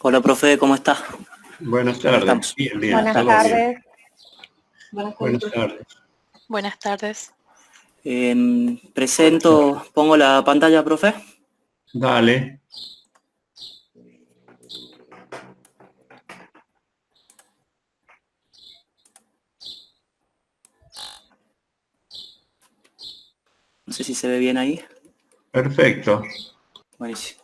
Hola, profe, ¿cómo está? Buenas ¿Cómo tardes. estamos? Bien, bien. Buenas todo tardes. bien. Buenas tardes. Buenas tardes. Pongo la pantalla, profe. Dale. No sé si se ve bien ahí. Perfecto. Buenísimo.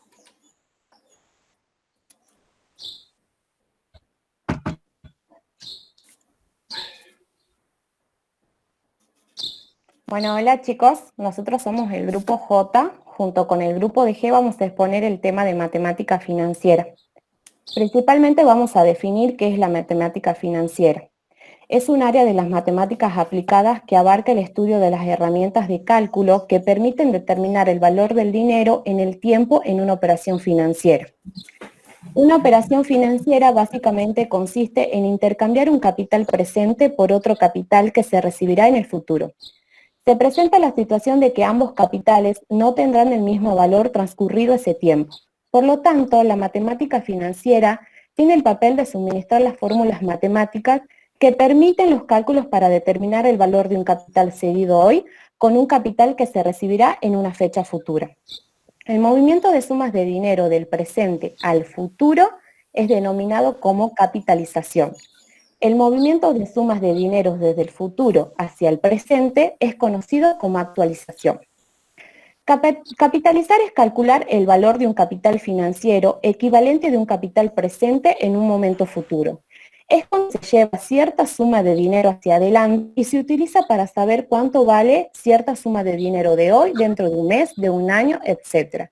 Bueno, hola chicos, nosotros somos el grupo J, junto con el grupo de G vamos a exponer el tema de matemática financiera. Principalmente vamos a definir qué es la matemática financiera. Es un área de las matemáticas aplicadas que abarca el estudio de las herramientas de cálculo que permiten determinar el valor del dinero en el tiempo en una operación financiera. Una operación financiera básicamente consiste en intercambiar un capital presente por otro capital que se recibirá en el futuro. Se presenta la situación de que ambos capitales no tendrán el mismo valor transcurrido ese tiempo. Por lo tanto, la matemática financiera tiene el papel de suministrar las fórmulas matemáticas que permiten los cálculos para determinar el valor de un capital cedido hoy con un capital que se recibirá en una fecha futura. El movimiento de sumas de dinero del presente al futuro es denominado como capitalización. El movimiento de sumas de dinero desde el futuro hacia el presente es conocido como actualización. Capitalizar es calcular el valor de un capital financiero equivalente de un capital presente en un momento futuro. Es cuando se lleva cierta suma de dinero hacia adelante y se utiliza para saber cuánto vale cierta suma de dinero de hoy, dentro de un mes, de un año, etc.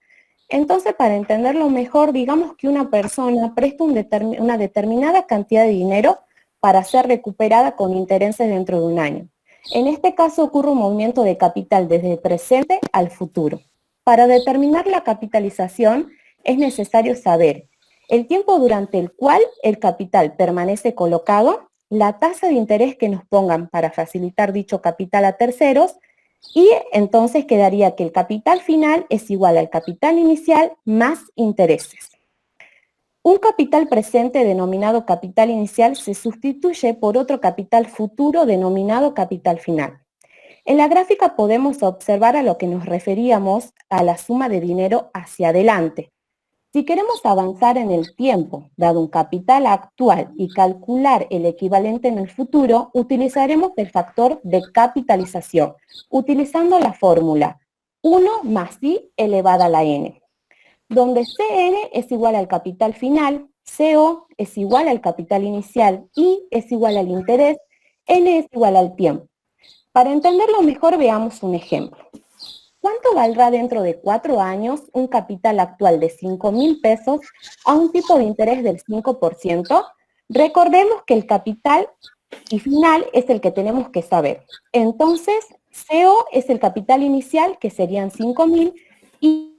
Entonces, para entenderlo mejor, digamos que una persona presta una determinada cantidad de dinero para ser recuperada con intereses dentro de un año. En este caso ocurre un movimiento de capital desde el presente al futuro. Para determinar la capitalización es necesario saber el tiempo durante el cual el capital permanece colocado, la tasa de interés que nos pongan para facilitar dicho capital a terceros, y entonces quedaría que el capital final es igual al capital inicial más intereses. Un capital presente denominado capital inicial se sustituye por otro capital futuro denominado capital final. En la gráfica podemos observar a lo que nos referíamos a la suma de dinero hacia adelante. Si queremos avanzar en el tiempo, dado un capital actual, y calcular el equivalente en el futuro, utilizaremos el factor de capitalización, utilizando la fórmula 1 más I elevada a la n, donde Cn es igual al capital final, Co es igual al capital inicial, I es igual al interés, N es igual al tiempo. Para entenderlo mejor, veamos un ejemplo. ¿Cuánto valdrá dentro de 4 años un capital actual de 5.000 pesos a un tipo de interés del 5%? Recordemos que el capital y final es el que tenemos que saber. Entonces, CO es el capital inicial, que serían 5.000, y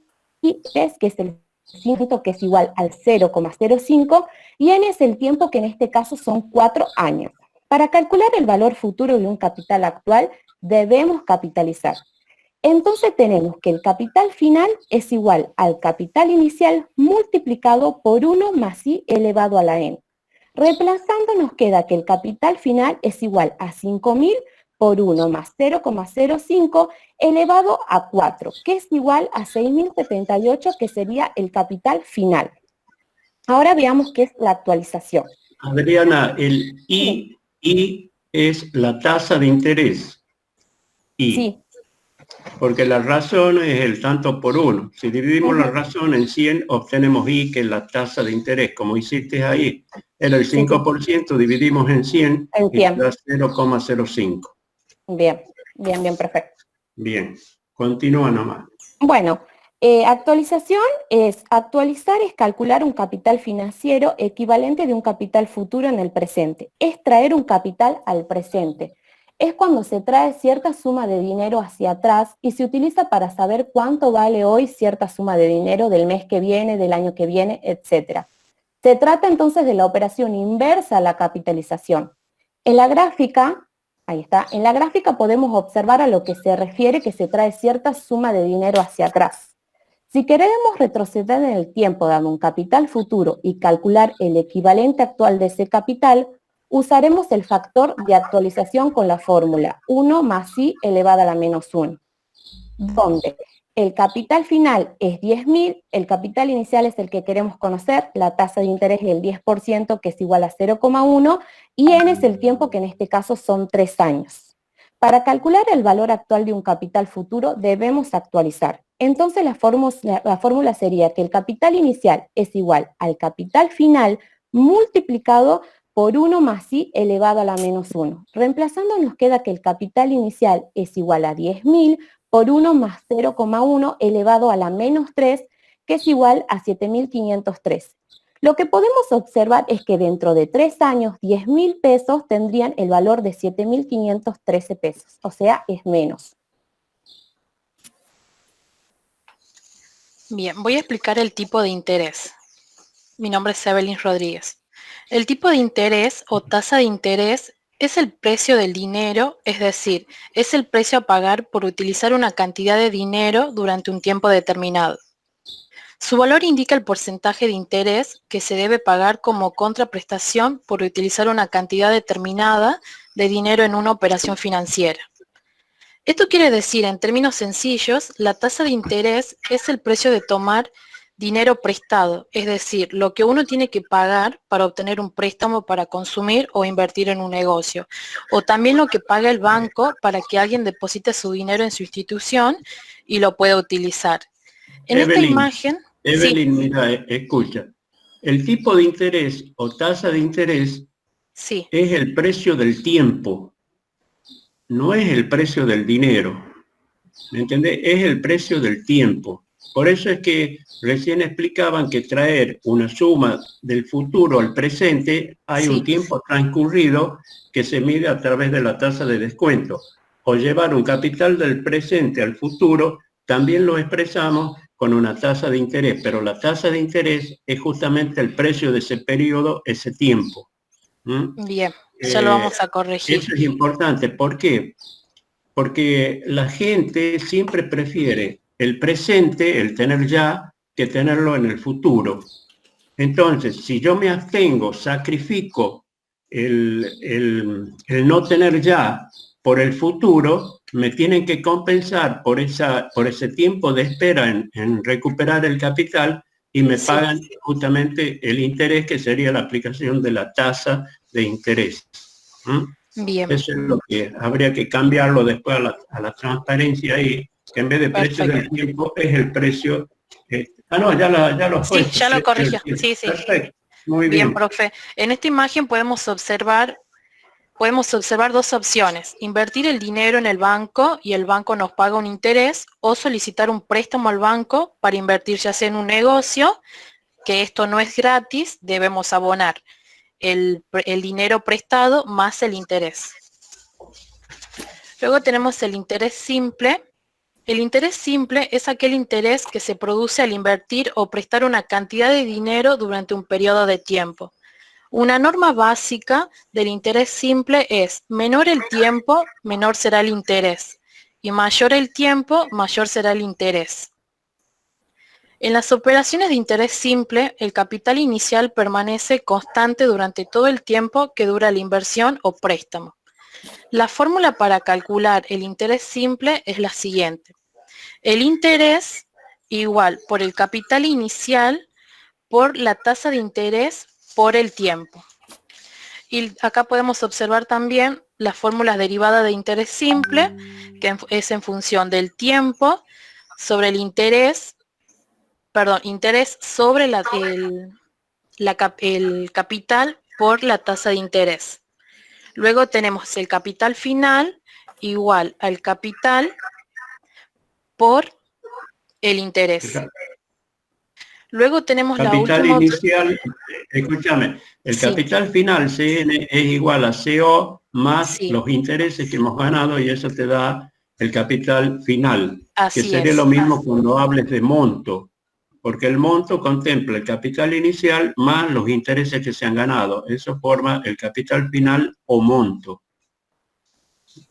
es que es el 5, que es igual al 0,05, y N es el tiempo, que en este caso son 4 años. Para calcular el valor futuro de un capital actual, debemos capitalizar. Entonces tenemos que el capital final es igual al capital inicial multiplicado por 1 más I elevado a la n. Reemplazando nos queda que el capital final es igual a 5.000 por 1 más 0,05 elevado a 4, que es igual a 6.078, que sería el capital final. Ahora veamos qué es la actualización. Adriana, el I es la tasa de interés. I. Sí. Porque la razón es el tanto por uno. Si dividimos la razón en 100, obtenemos I, que es la tasa de interés, como hiciste ahí. Era el 5%, dividimos en 100 y da 0,05. Bien, perfecto. Bien, continúa nomás. Bueno, actualización es, actualizar es calcular un capital financiero equivalente de un capital futuro en el presente. Es traer un capital al presente. Es cuando se trae cierta suma de dinero hacia atrás y se utiliza para saber cuánto vale hoy cierta suma de dinero del mes que viene, del año que viene, etc. Se trata entonces de la operación inversa a la capitalización. En la gráfica, ahí está, en la gráfica podemos observar a lo que se refiere que se trae cierta suma de dinero hacia atrás. Si queremos retroceder en el tiempo dando un capital futuro y calcular el equivalente actual de ese capital, usaremos el factor de actualización con la fórmula 1 más i elevado a la menos 1, donde el capital final es 10.000, el capital inicial es el que queremos conocer, la tasa de interés es el 10%, que es igual a 0,1, y n es el tiempo, que en este caso son 3 años. Para calcular el valor actual de un capital futuro debemos actualizar. Entonces la fórmula sería que el capital inicial es igual al capital final multiplicado por 1 más i elevado a la menos 1. Reemplazando nos queda que el capital inicial es igual a 10.000 por 1 más 0,1 elevado a la menos 3, que es igual a 7.513. Lo que podemos observar es que dentro de 3 años, 10.000 pesos tendrían el valor de 7.513 pesos, o sea, es menos. Bien, voy a explicar el tipo de interés. Mi nombre es Evelyn Rodríguez. El tipo de interés o tasa de interés es el precio del dinero, es decir, es el precio a pagar por utilizar una cantidad de dinero durante un tiempo determinado. Su valor indica el porcentaje de interés que se debe pagar como contraprestación por utilizar una cantidad determinada de dinero en una operación financiera. Esto quiere decir, en términos sencillos, la tasa de interés es el precio de tomar dinero prestado, es decir, lo que uno tiene que pagar para obtener un préstamo para consumir o invertir en un negocio, o también lo que paga el banco para que alguien deposite su dinero en su institución y lo pueda utilizar. En esta imagen... Evelyn, sí. Mira, escucha. El tipo de interés o tasa de interés sí. es el precio del tiempo, no es el precio del dinero. ¿Me entendés? Es el precio del tiempo. Por eso es que recién explicaban que traer una suma del futuro al presente, hay sí. un tiempo transcurrido que se mide a través de la tasa de descuento. O llevar un capital del presente al futuro, también lo expresamos con una tasa de interés, pero la tasa de interés es justamente el precio de ese periodo, ese tiempo. Bien, ya lo vamos a corregir. Eso es importante. ¿Por qué? Porque la gente siempre prefiere el presente, el tener ya, que tenerlo en el futuro. Entonces, si yo me abstengo, sacrifico el no tener ya por el futuro, me tienen que compensar por ese tiempo de espera en recuperar el capital y me pagan justamente el interés, que sería la aplicación de la tasa de interés. Bien. Eso es lo que habría que cambiarlo después a la transparencia ahí, que en vez de precio del tiempo es el precio. No, ya lo fue. Sí, ya lo corrigió. Sí. Perfecto. Muy bien. Bien, profe. En esta imagen podemos observar dos opciones: invertir el dinero en el banco y el banco nos paga un interés, o solicitar un préstamo al banco para invertir ya sea en un negocio, que esto no es gratis, debemos abonar el dinero prestado más el interés. Luego tenemos el interés simple. El interés simple es aquel interés que se produce al invertir o prestar una cantidad de dinero durante un periodo de tiempo. Una norma básica del interés simple es: menor el tiempo, menor será el interés, y mayor el tiempo, mayor será el interés. En las operaciones de interés simple, el capital inicial permanece constante durante todo el tiempo que dura la inversión o préstamo. La fórmula para calcular el interés simple es la siguiente: el interés igual por el capital inicial por la tasa de interés por el tiempo. Y acá podemos observar también las fórmulas derivadas de interés simple, que es en función del tiempo sobre el interés, interés sobre el capital por la tasa de interés. Luego tenemos el capital final igual al capital por el interés. Luego tenemos la última inicial, escúchame, el capital final CN es igual a CO más los intereses que hemos ganado, y eso te da el capital final. Así que sería lo mismo cuando hables de monto, porque el monto contempla el capital inicial más los intereses que se han ganado. Eso forma el capital final o monto.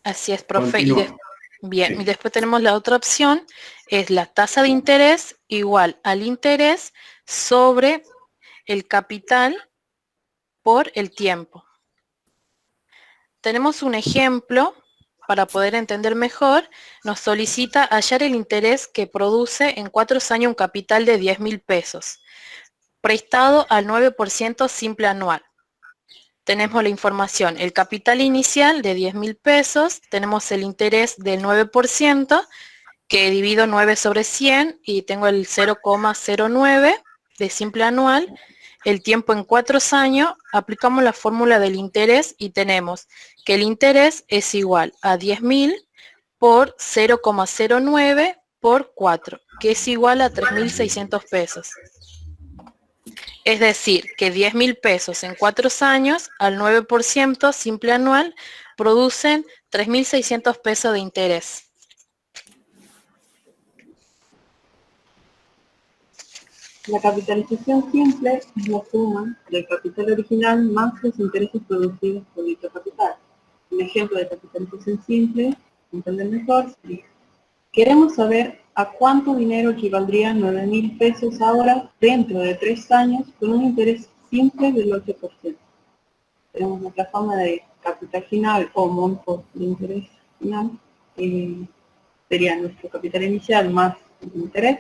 Así es, profe. Bien, Sí. y después tenemos la otra opción, es la tasa de interés igual al interés sobre el capital por el tiempo. Tenemos un ejemplo, para poder entender mejor, nos solicita hallar el interés que produce en 4 años un capital de 10.000 pesos, prestado al 9% simple anual. Tenemos la información, el capital inicial de 10.000 pesos, tenemos el interés del 9%, que divido 9 sobre 100 y tengo el 0,09 de simple anual, el tiempo en 4 años, aplicamos la fórmula del interés y tenemos que el interés es igual a 10.000 por 0,09 por 4, que es igual a 3.600 pesos. Es decir, que 10.000 pesos en 4 años al 9% simple anual producen 3.600 pesos de interés. La capitalización simple es la suma del capital original más los intereses producidos por dicho capital. Un ejemplo de capitalización simple, entender mejor, sería: queremos saber a cuánto dinero equivaldría 9.000 pesos ahora dentro de 3 años con un interés simple del 8%. Tenemos nuestra forma de capital final o monto de interés final, sería nuestro capital inicial más el interés,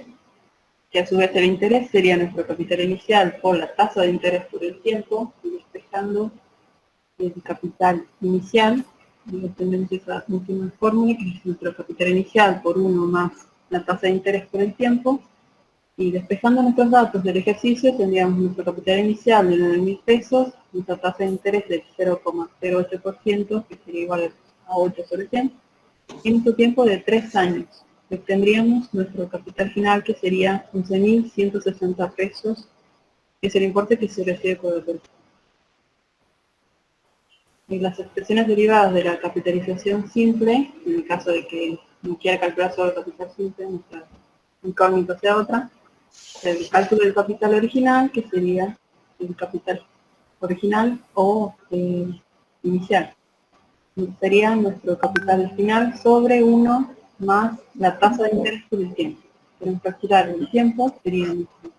que a su vez el interés sería nuestro capital inicial por la tasa de interés por el tiempo, y despejando el capital inicial, y obtenemos esa última fórmula, que es nuestro capital inicial por 1 más la tasa de interés por el tiempo, y despejando nuestros datos del ejercicio tendríamos nuestro capital inicial de 9.000 pesos, nuestra tasa de interés del 0,08%, que sería igual a 8 sobre 100, y nuestro tiempo de 3 años. Obtendríamos nuestro capital final, que sería 11.160 pesos, que es el importe que se recibe por el. Y las expresiones derivadas de la capitalización simple, en el caso de que no quiera calcular solo el capital simple, nuestra incógnita sea otra, el cálculo del capital original, que sería el capital original o inicial. Sería nuestro capital final sobre 1 más la tasa de interés por el tiempo. Queremos calcular el tiempo, sería nuestro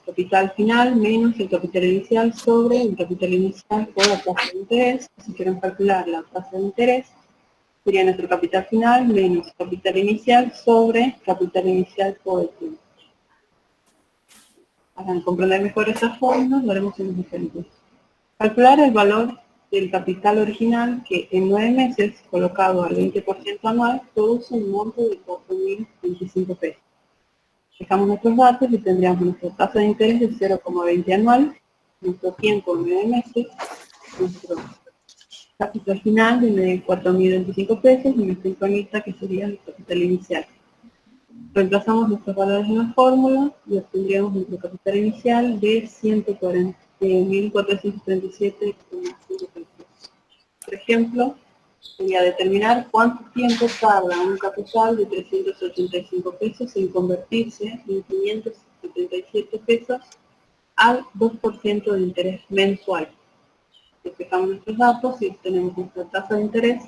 capital final menos el capital inicial sobre el capital inicial por la tasa de interés. Si queremos calcular la tasa de interés, sería nuestro capital final menos capital inicial sobre capital inicial por el tiempo. Para comprender mejor esas fórmulas, lo haremos en los ejemplos. Calcular el valor del capital original, que en 9 meses, colocado al 20% anual, produce un monto de 4.025 pesos. Dejamos nuestros datos y tendríamos nuestra tasa de interés de 0,20 anual, nuestro tiempo en 9 meses, nuestro capital final de 4.025 pesos y nuestra incógnita, que sería el capital inicial. Reemplazamos nuestros valores en la fórmula y obtendríamos nuestro capital inicial de 140.437,5 pesos. Por ejemplo, sería determinar cuánto tiempo tarda un capital de 385 pesos en convertirse en 577 pesos al 2% de interés mensual. Despejamos nuestros datos y obtenemos nuestra tasa de interés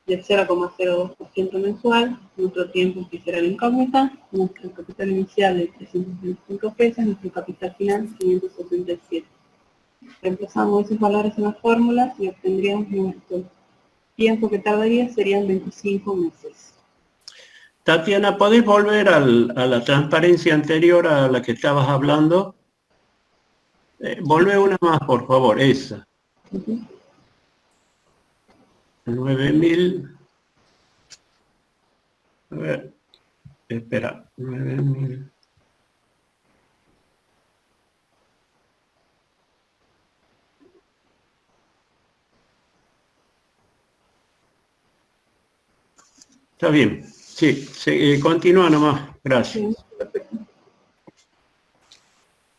de 0,02% mensual, nuestro tiempo, que será la incógnita, nuestro capital inicial de 325 pesos, nuestro capital final 577. Reemplazamos esos valores en las fórmulas y obtendríamos nuestro tiempo que tardaría, serían 25 meses. Tatiana, ¿podés volver a la transparencia anterior a la que estabas hablando? Volvé una más, por favor, esa. 9.000. A ver, espera, 9.000. Está bien, sí, continúa nomás, gracias. Sí, perfecto.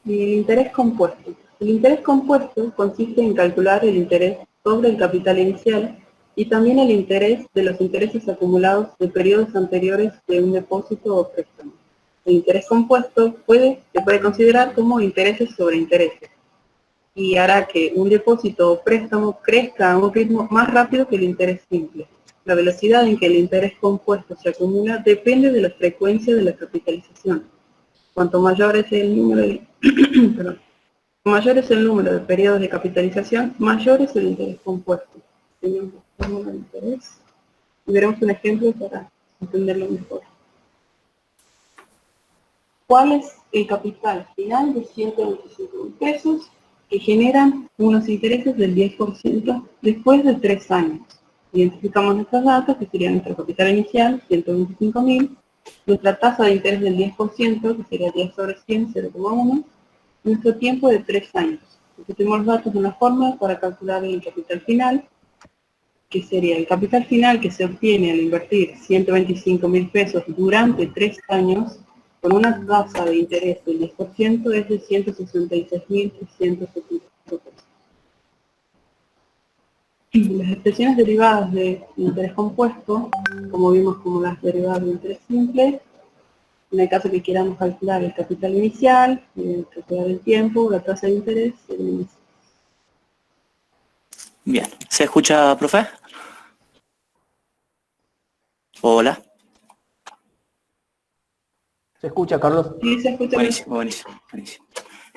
Y el interés compuesto. El interés compuesto consiste en calcular el interés sobre el capital inicial y también el interés de los intereses acumulados de periodos anteriores de un depósito o préstamo. El interés compuesto se puede considerar como intereses sobre intereses y hará que un depósito o préstamo crezca a un ritmo más rápido que el interés simple. La velocidad en que el interés compuesto se acumula depende de la frecuencia de la capitalización. Cuanto mayor es el número de, perdón, mayor es el número de periodos de capitalización, mayor es el interés compuesto. Tenemos la fórmula de interés y veremos un ejemplo para entenderlo mejor. ¿Cuál es el capital final de 125.000 pesos que generan unos intereses del 10% después de 3 años? Identificamos nuestros datos, que sería nuestro capital inicial, 125.000, nuestra tasa de interés del 10%, que sería 10 sobre 100, 0,1, nuestro tiempo de 3 años. Tenemos los datos de una forma para calcular el capital final, que sería el capital final que se obtiene al invertir 125.000 pesos durante 3 años, con una tasa de interés del 10% es de 166.375 pesos. Las expresiones derivadas de interés compuesto, como vimos como las derivadas de interés simple, en el caso que queramos calcular el capital inicial, calcular el tiempo, la tasa de interés, el inicio. Bien. ¿Se escucha, profe? Hola. ¿Se escucha, Carlos? Sí, se escucha. Buenísimo, buenísimo, buenísimo.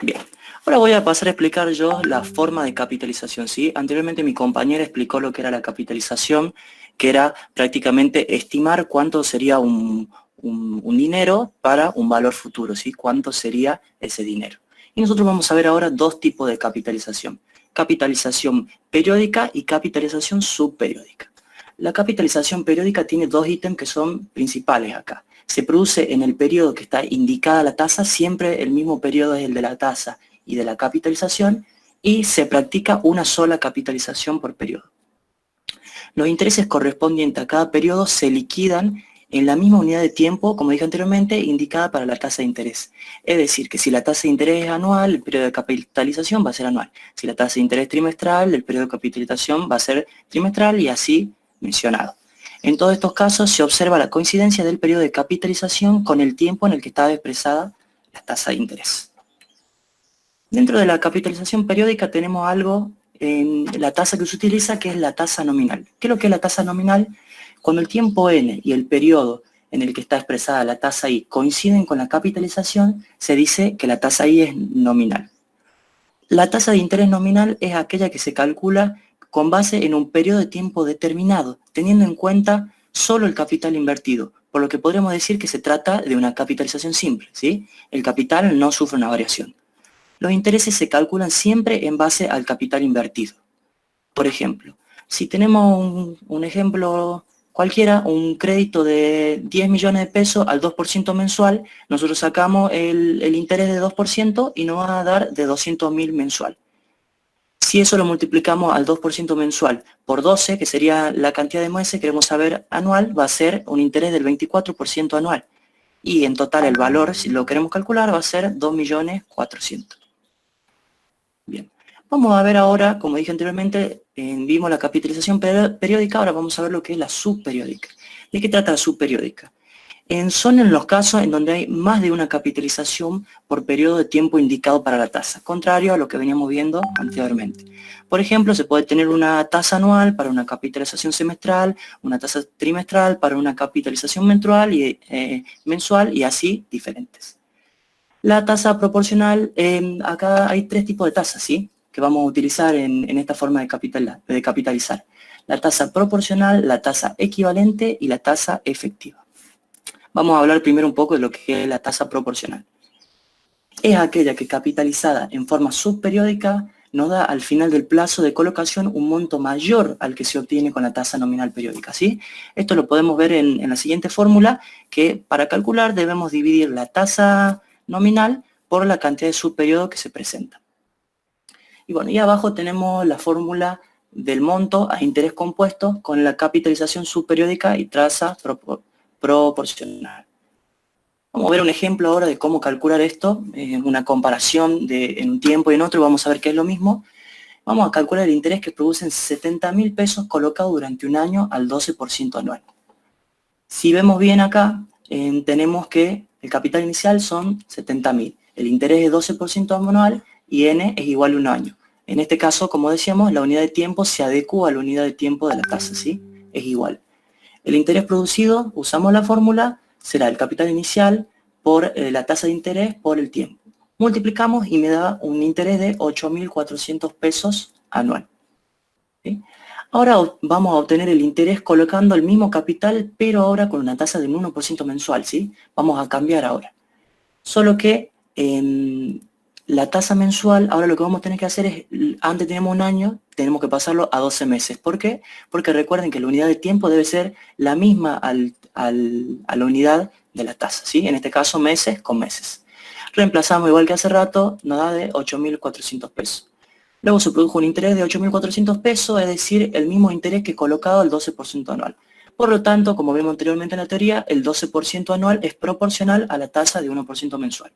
Bien. Ahora voy a pasar a explicar yo la forma de capitalización, ¿sí? Anteriormente mi compañera explicó lo que era la capitalización, que era prácticamente estimar cuánto sería un dinero para un valor futuro, ¿sí? Cuánto sería ese dinero. Y nosotros vamos a ver ahora dos tipos de capitalización. Capitalización periódica y capitalización subperiódica. La capitalización periódica tiene dos ítems que son principales acá. Se produce en el periodo que está indicada la tasa, siempre el mismo periodo es el de la tasa y de la capitalización, y se practica una sola capitalización por periodo. Los intereses correspondientes a cada periodo se liquidan en la misma unidad de tiempo, como dije anteriormente, indicada para la tasa de interés. Es decir, que si la tasa de interés es anual, el periodo de capitalización va a ser anual. Si la tasa de interés es trimestral, el periodo de capitalización va a ser trimestral y así mencionado. En todos estos casos se observa la coincidencia del periodo de capitalización con el tiempo en el que estaba expresada la tasa de interés. Dentro de la capitalización periódica tenemos algo en la tasa que se utiliza, que es la tasa nominal. ¿Qué es lo que es la tasa nominal? Cuando el tiempo n y el periodo en el que está expresada la tasa i coinciden con la capitalización, se dice que la tasa i es nominal. La tasa de interés nominal es aquella que se calcula con base en un periodo de tiempo determinado, teniendo en cuenta solo el capital invertido, por lo que podríamos decir que se trata de una capitalización simple, ¿sí? El capital no sufre una variación. Los intereses se calculan siempre en base al capital invertido. Por ejemplo, si tenemos un ejemplo cualquiera, un crédito de 10 millones de pesos al 2% mensual, nosotros sacamos el interés de 2% y nos va a dar de 200.000 mensual. Si eso lo multiplicamos al 2% mensual por 12, que sería la cantidad de meses que queremos saber anual, va a ser un interés del 24% anual. Y en total el valor, si lo queremos calcular, va a ser 2.400.000. Bien. Vamos a ver ahora, como dije anteriormente, vimos la capitalización periódica, ahora vamos a ver lo que es la subperiódica. ¿De qué trata la subperiódica? Son en los casos en donde hay más de una capitalización por periodo de tiempo indicado para la tasa, contrario a lo que veníamos viendo anteriormente. Por ejemplo, se puede tener una tasa anual para una capitalización semestral, una tasa trimestral para una capitalización mensual y así diferentes. La tasa proporcional, acá hay tres tipos de tasas, ¿sí?, que vamos a utilizar en esta forma de capitalizar. La tasa proporcional, la tasa equivalente y la tasa efectiva. Vamos a hablar primero un poco de lo que es la tasa proporcional. Es aquella que capitalizada en forma subperiódica nos da al final del plazo de colocación un monto mayor al que se obtiene con la tasa nominal periódica, ¿sí? Esto lo podemos ver en la siguiente fórmula, que para calcular debemos dividir la tasa nominal por la cantidad de subperiodo que se presenta. Y bueno, y abajo tenemos la fórmula del monto a interés compuesto con la capitalización subperiódica y tasa proporcional. Vamos a ver un ejemplo ahora de cómo calcular esto, una comparación en un tiempo y en otro, vamos a ver qué es lo mismo. Vamos a calcular el interés que producen 70.000 pesos colocados durante un año al 12% anual. Si vemos bien acá, tenemos que el capital inicial son 70.000, el interés es 12% anual y n es igual a un año. En este caso, como decíamos, la unidad de tiempo se adecua a la unidad de tiempo de la tasa, ¿sí? Es igual. El interés producido, usamos la fórmula, será el capital inicial por la tasa de interés por el tiempo. Multiplicamos y me da un interés de 8.400 pesos anual. ¿Sí? Ahora vamos a obtener el interés colocando el mismo capital, pero ahora con una tasa del 1% mensual, ¿sí? Vamos a cambiar ahora. Solo que la tasa mensual, ahora lo que vamos a tener que hacer es, antes teníamos un año, tenemos que pasarlo a 12 meses. ¿Por qué? Porque recuerden que la unidad de tiempo debe ser la misma a la unidad de la tasa, ¿sí? En este caso, meses con meses. Reemplazamos igual que hace rato, nos da de 8.400 pesos. Luego se produjo un interés de 8.400 pesos, es decir, el mismo interés que colocado al 12% anual. Por lo tanto, como vimos anteriormente en la teoría, el 12% anual es proporcional a la tasa de 1% mensual.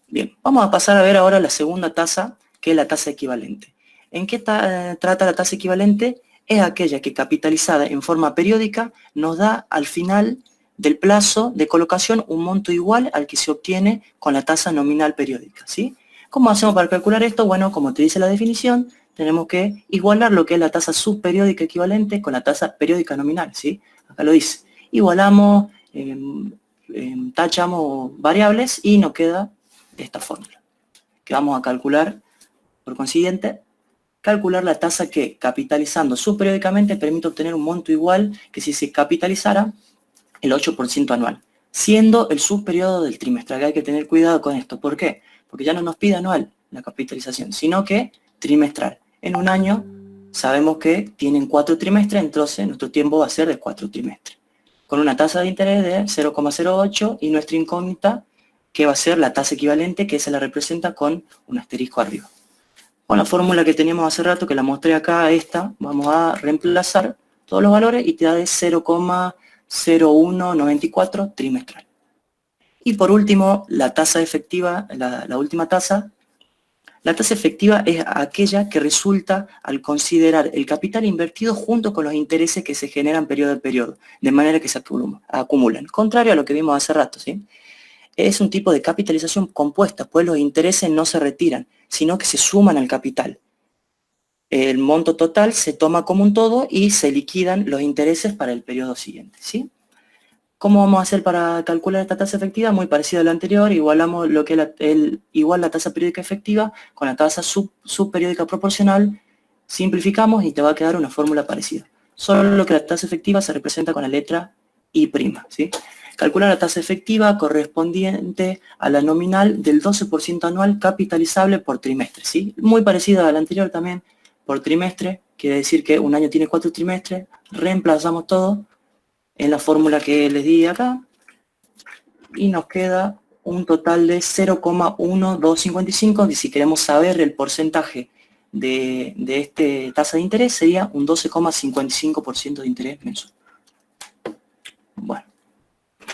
Bien, vamos a pasar a ver ahora la segunda tasa, que es la tasa equivalente. ¿En qué trata la tasa equivalente? Es aquella que capitalizada en forma periódica nos da al final del plazo de colocación un monto igual al que se obtiene con la tasa nominal periódica, ¿sí? ¿Cómo hacemos para calcular esto? Bueno, como te dice la definición, tenemos que igualar lo que es la tasa subperiódica equivalente con la tasa periódica nominal, ¿sí? Acá lo dice. Igualamos, tachamos variables y nos queda esta fórmula, que vamos a calcular, por consiguiente, calcular la tasa que, capitalizando subperiódicamente, permite obtener un monto igual que si se capitalizara el 8% anual, siendo el subperiodo del trimestre. Acá hay que tener cuidado con esto. ¿Por qué? Porque ya no nos pide anual la capitalización, sino que trimestral. En un año sabemos que tienen 4 trimestres, entonces nuestro tiempo va a ser de 4 trimestres. Con una tasa de interés de 0,08 y nuestra incógnita, que va a ser la tasa equivalente, que se la representa con un asterisco arriba. Con la fórmula que teníamos hace rato, que la mostré acá, esta, vamos a reemplazar todos los valores y te da de 0,0194 trimestral. Y por último, la tasa efectiva, la última tasa. La tasa efectiva es aquella que resulta al considerar el capital invertido junto con los intereses que se generan periodo a periodo, de manera que se acumulan. Contrario a lo que vimos hace rato, ¿sí? Es un tipo de capitalización compuesta, pues los intereses no se retiran, sino que se suman al capital. El monto total se toma como un todo y se liquidan los intereses para el periodo siguiente, ¿sí? ¿Cómo vamos a hacer para calcular esta tasa efectiva? Muy parecido a lo anterior, igualamos lo que igual la tasa periódica efectiva con la tasa subperiódica proporcional, simplificamos y te va a quedar una fórmula parecida. Solo que la tasa efectiva se representa con la letra I', ¿sí? Calcular la tasa efectiva correspondiente a la nominal del 12% anual capitalizable por trimestre, ¿sí? Muy parecida a la anterior también, por trimestre, quiere decir que un año tiene 4 trimestres, reemplazamos todo en la fórmula que les di acá y nos queda un total de 0,1255, y si queremos saber el porcentaje de esta tasa de interés sería un 12,55% de interés mensual. Bueno,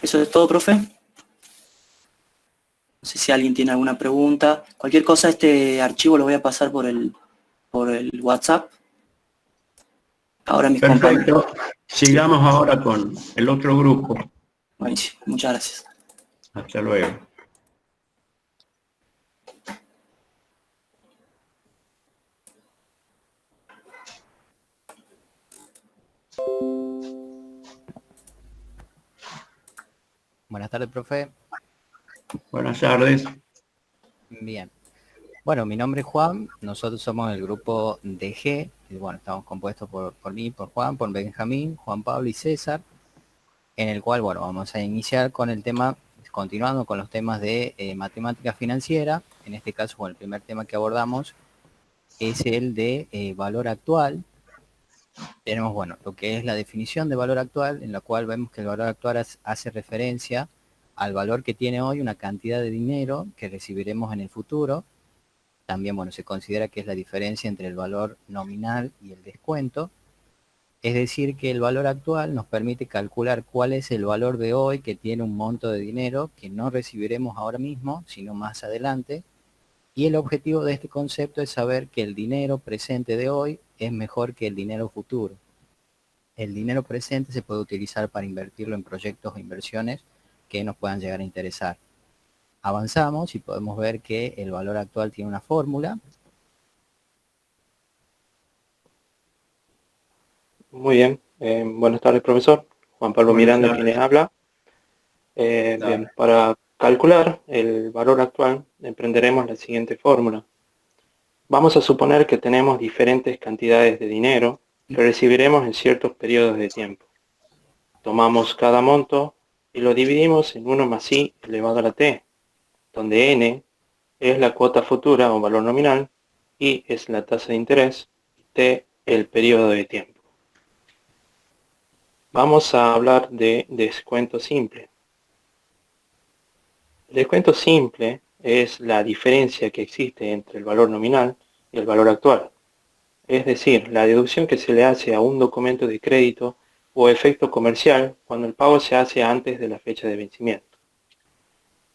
eso es todo, profe. No sé si alguien tiene alguna pregunta. Cualquier cosa, este archivo lo voy a pasar por el WhatsApp. Ahora mis compañeros. Perfecto. Sigamos ahora con el otro grupo. Buenísimo, muchas gracias. Hasta luego. Buenas tardes, profe. Buenas tardes. Bien. Bueno, mi nombre es Juan, nosotros somos el grupo DG, y bueno, estamos compuestos por mí, por Juan, por Benjamín, Juan Pablo y César, en el cual, bueno, vamos a iniciar con el tema, continuando con los temas de matemática financiera. En este caso, bueno, el primer tema que abordamos es el de valor actual. Tenemos, bueno, lo que es la definición de valor actual, en la cual vemos que el valor actual hace referencia al valor que tiene hoy una cantidad de dinero que recibiremos en el futuro. También, bueno, se considera que es la diferencia entre el valor nominal y el descuento. Es decir, que el valor actual nos permite calcular cuál es el valor de hoy que tiene un monto de dinero que no recibiremos ahora mismo, sino más adelante. Y el objetivo de este concepto es saber que el dinero presente de hoy es mejor que el dinero futuro. El dinero presente se puede utilizar para invertirlo en proyectos o inversiones que nos puedan llegar a interesar. Avanzamos y podemos ver que el valor actual tiene una fórmula. Muy bien. Buenas tardes, profesor. Juan Pablo Miranda, quien les habla. Bien, para calcular el valor actual, emprenderemos la siguiente fórmula. Vamos a suponer que tenemos diferentes cantidades de dinero que recibiremos en ciertos periodos de tiempo. Tomamos cada monto y lo dividimos en 1 más i elevado a la t, donde n es la cuota futura o valor nominal, i es la tasa de interés, t el periodo de tiempo. Vamos a hablar de descuento simple. El descuento simple es la diferencia que existe entre el valor nominal y el valor actual. Es decir, la deducción que se le hace a un documento de crédito o efecto comercial cuando el pago se hace antes de la fecha de vencimiento.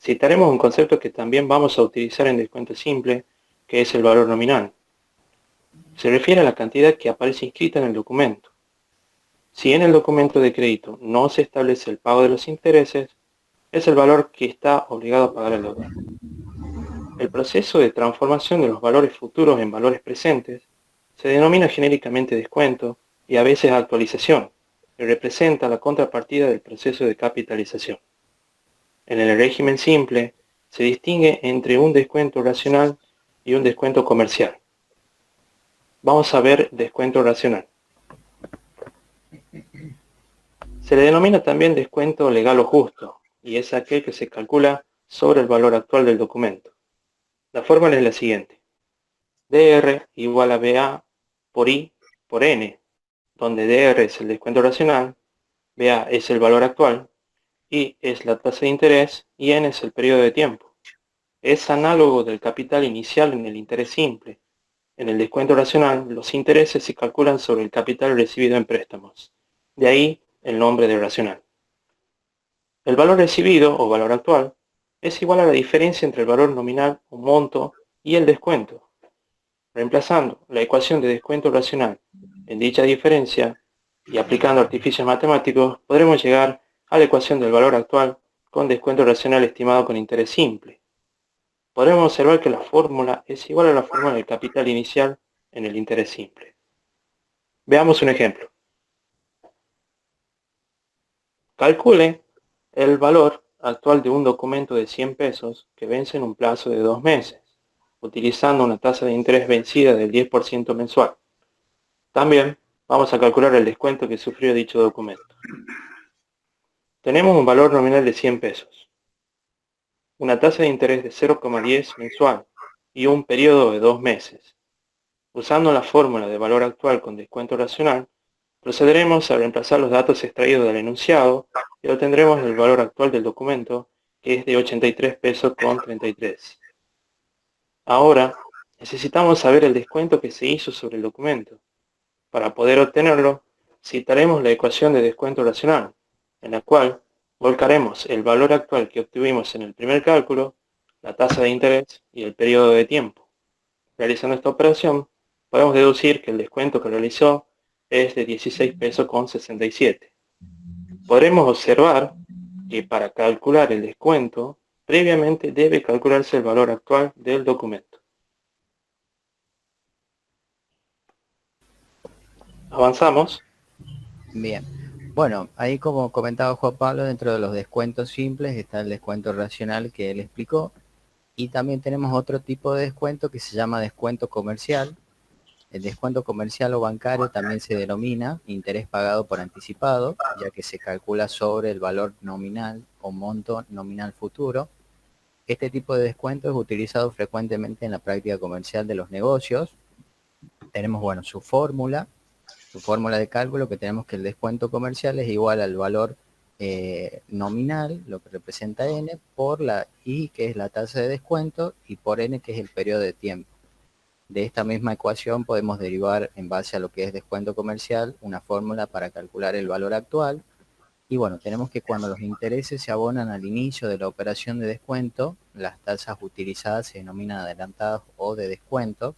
Citaremos un concepto que también vamos a utilizar en descuento simple, que es el valor nominal. Se refiere a la cantidad que aparece inscrita en el documento. Si en el documento de crédito no se establece el pago de los intereses, es el valor que está obligado a pagar el deudor. El proceso de transformación de los valores futuros en valores presentes se denomina genéricamente descuento y a veces actualización, que representa la contrapartida del proceso de capitalización. En el régimen simple se distingue entre un descuento racional y un descuento comercial. Vamos a ver descuento racional. Se le denomina también descuento legal o justo, y es aquel que se calcula sobre el valor actual del documento. La fórmula es la siguiente. DR igual a BA por I por N, donde DR es el descuento racional, BA es el valor actual, I es la tasa de interés y N es el periodo de tiempo. Es análogo del capital inicial en el interés simple. En el descuento racional, los intereses se calculan sobre el capital recibido en préstamos. De ahí el nombre de racional. El valor recibido, o valor actual, es igual a la diferencia entre el valor nominal o monto y el descuento. Reemplazando la ecuación de descuento racional en dicha diferencia y aplicando artificios matemáticos, podremos llegar a la ecuación del valor actual con descuento racional estimado con interés simple. Podremos observar que la fórmula es igual a la fórmula del capital inicial en el interés simple. Veamos un ejemplo. Calcule el valor actual de un documento de 100 pesos que vence en un plazo de 2 meses, utilizando una tasa de interés vencida del 10% mensual. También vamos a calcular el descuento que sufrió dicho documento. Tenemos un valor nominal de 100 pesos, una tasa de interés de 0,10 mensual y un periodo de 2 meses. Usando la fórmula de valor actual con descuento racional, procederemos a reemplazar los datos extraídos del enunciado y obtendremos el valor actual del documento, que es de 83 pesos con 33. Ahora, necesitamos saber el descuento que se hizo sobre el documento. Para poder obtenerlo, citaremos la ecuación de descuento racional, en la cual volcaremos el valor actual que obtuvimos en el primer cálculo, la tasa de interés y el periodo de tiempo. Realizando esta operación, podemos deducir que el descuento que realizó es de 16 pesos con 67. Podremos observar que para calcular el descuento, previamente debe calcularse el valor actual del documento. Avanzamos. Bien. Bueno, ahí como comentaba Juan Pablo, dentro de los descuentos simples está el descuento racional que él explicó. Y también tenemos otro tipo de descuento que se llama descuento comercial. El descuento comercial o bancario también se denomina interés pagado por anticipado, ya que se calcula sobre el valor nominal o monto nominal futuro. Este tipo de descuento es utilizado frecuentemente en la práctica comercial de los negocios. Tenemos, bueno, su fórmula de cálculo, que tenemos que el descuento comercial es igual al valor nominal, lo que representa N, por la I, que es la tasa de descuento, y por N, que es el periodo de tiempo. De esta misma ecuación podemos derivar, en base a lo que es descuento comercial, una fórmula para calcular el valor actual. Y bueno, tenemos que cuando los intereses se abonan al inicio de la operación de descuento, las tasas utilizadas se denominan adelantadas o de descuento.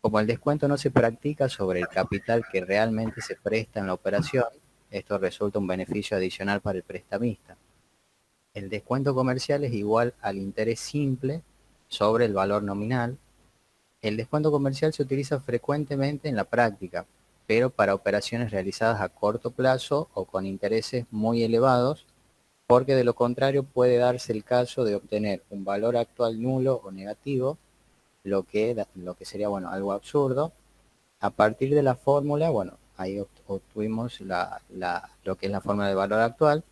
Como el descuento no se practica sobre el capital que realmente se presta en la operación, esto resulta un beneficio adicional para el prestamista. El descuento comercial es igual al interés simple sobre el valor nominal. El descuento comercial se utiliza frecuentemente en la práctica, pero para operaciones realizadas a corto plazo o con intereses muy elevados, porque de lo contrario puede darse el caso de obtener un valor actual nulo o negativo, lo que sería, bueno, algo absurdo. A partir de la fórmula, bueno, ahí obtuvimos lo que es la fórmula de valor actual.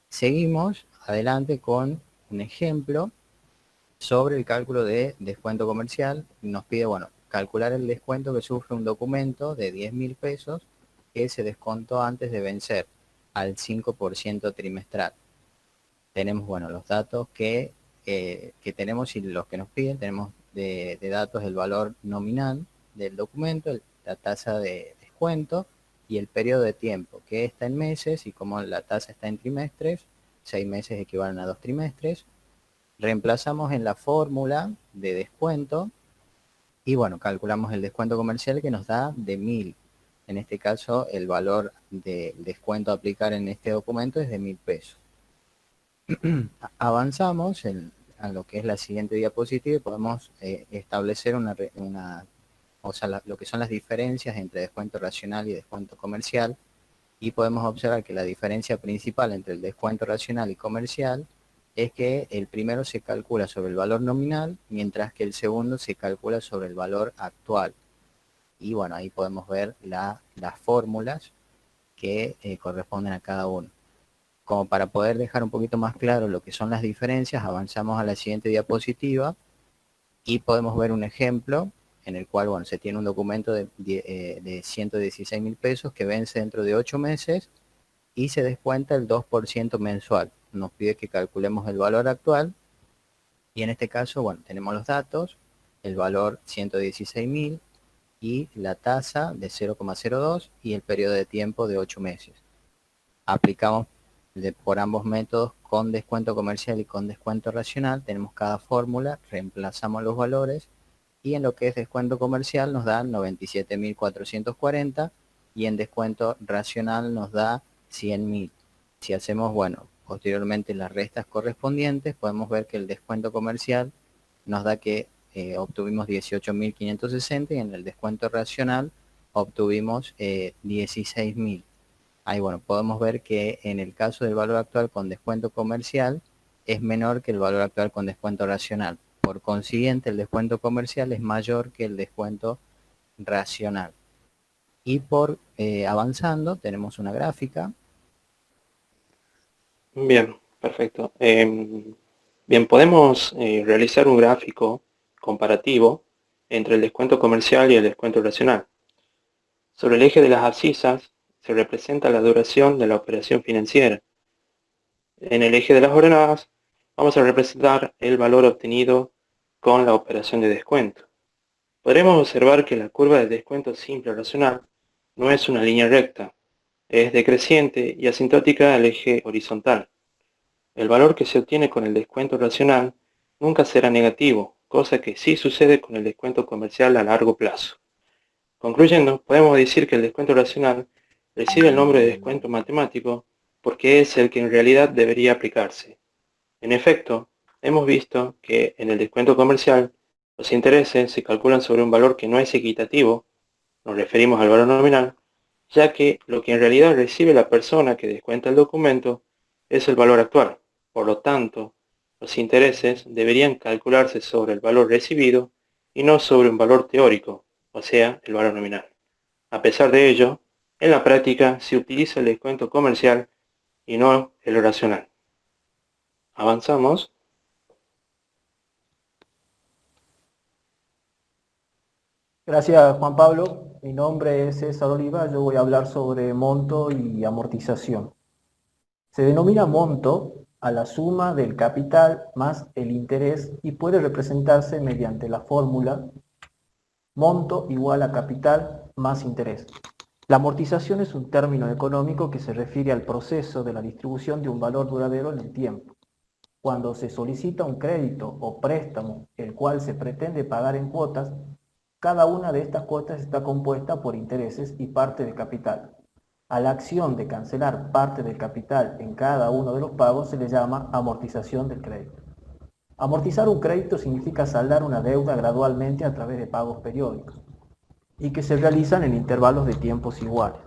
Seguimos adelante con un ejemplo sobre el cálculo de descuento comercial. Nos pide, bueno, calcular el descuento que sufre un documento de 10.000 pesos que se descontó antes de vencer al 5% trimestral. Tenemos, bueno, los datos que tenemos y los que nos piden. Tenemos de datos el valor nominal del documento, la tasa de descuento y el periodo de tiempo, que está en meses, y como la tasa está en trimestres, 6 meses equivalen a 2 trimestres. Reemplazamos en la fórmula de descuento y, bueno, calculamos el descuento comercial que nos da de 1.000. En este caso, el valor del descuento a aplicar en este documento es de 1.000 pesos. Avanzamos a lo que es la siguiente diapositiva y podemos establecer lo que son las diferencias entre descuento racional y descuento comercial, y podemos observar que la diferencia principal entre el descuento racional y comercial es que el primero se calcula sobre el valor nominal, mientras que el segundo se calcula sobre el valor actual. Y, bueno, ahí podemos ver las fórmulas que corresponden a cada uno. Como para poder dejar un poquito más claro lo que son las diferencias, avanzamos a la siguiente diapositiva y podemos ver un ejemplo en el cual, bueno, se tiene un documento de 116.000 pesos que vence dentro de 8 meses y se descuenta el 2% mensual. Nos pide que calculemos el valor actual y en este caso, bueno, tenemos los datos, el valor 116.000 y la tasa de 0,02 y el periodo de tiempo de 8 meses. Aplicamos por ambos métodos, con descuento comercial y con descuento racional. Tenemos cada fórmula, reemplazamos los valores y en lo que es descuento comercial nos da 97.440 y en descuento racional nos da 100.000. Si hacemos, bueno, posteriormente las restas correspondientes, podemos ver que el descuento comercial nos da que obtuvimos 18.560 y en el descuento racional obtuvimos 16.000. Ahí, bueno, podemos ver que en el caso del valor actual con descuento comercial es menor que el valor actual con descuento racional. Por consiguiente, el descuento comercial es mayor que el descuento racional. Y por avanzando, tenemos una gráfica. Bien, perfecto. Bien, podemos realizar un gráfico comparativo entre el descuento comercial y el descuento racional. Sobre el eje de las abscisas se representa la duración de la operación financiera. En el eje de las ordenadas vamos a representar el valor obtenido con la operación de descuento. Podremos observar que la curva del descuento simple racional no es una línea recta, es decreciente y asintótica al eje horizontal. El valor que se obtiene con el descuento racional nunca será negativo, cosa que sí sucede con el descuento comercial a largo plazo. Concluyendo, podemos decir que el descuento racional recibe el nombre de descuento matemático porque es el que en realidad debería aplicarse. En efecto, hemos visto que en el descuento comercial los intereses se calculan sobre un valor que no es equitativo, nos referimos al valor nominal, ya que lo que en realidad recibe la persona que descuenta el documento es el valor actual. Por lo tanto, los intereses deberían calcularse sobre el valor recibido y no sobre un valor teórico, o sea, el valor nominal. A pesar de ello, en la práctica se utiliza el descuento comercial y no el racional. Avanzamos. Gracias, Juan Pablo. Mi nombre es César Oliva. Yo voy a hablar sobre monto y amortización. Se denomina monto a la suma del capital más el interés y puede representarse mediante la fórmula monto igual a capital más interés. La amortización es un término económico que se refiere al proceso de la distribución de un valor duradero en el tiempo. Cuando se solicita un crédito o préstamo, el cual se pretende pagar en cuotas, cada una de estas cuotas está compuesta por intereses y parte de capital. A la acción de cancelar parte del capital en cada uno de los pagos se le llama amortización del crédito. Amortizar un crédito significa saldar una deuda gradualmente a través de pagos periódicos. y que se realizan en intervalos de tiempos iguales.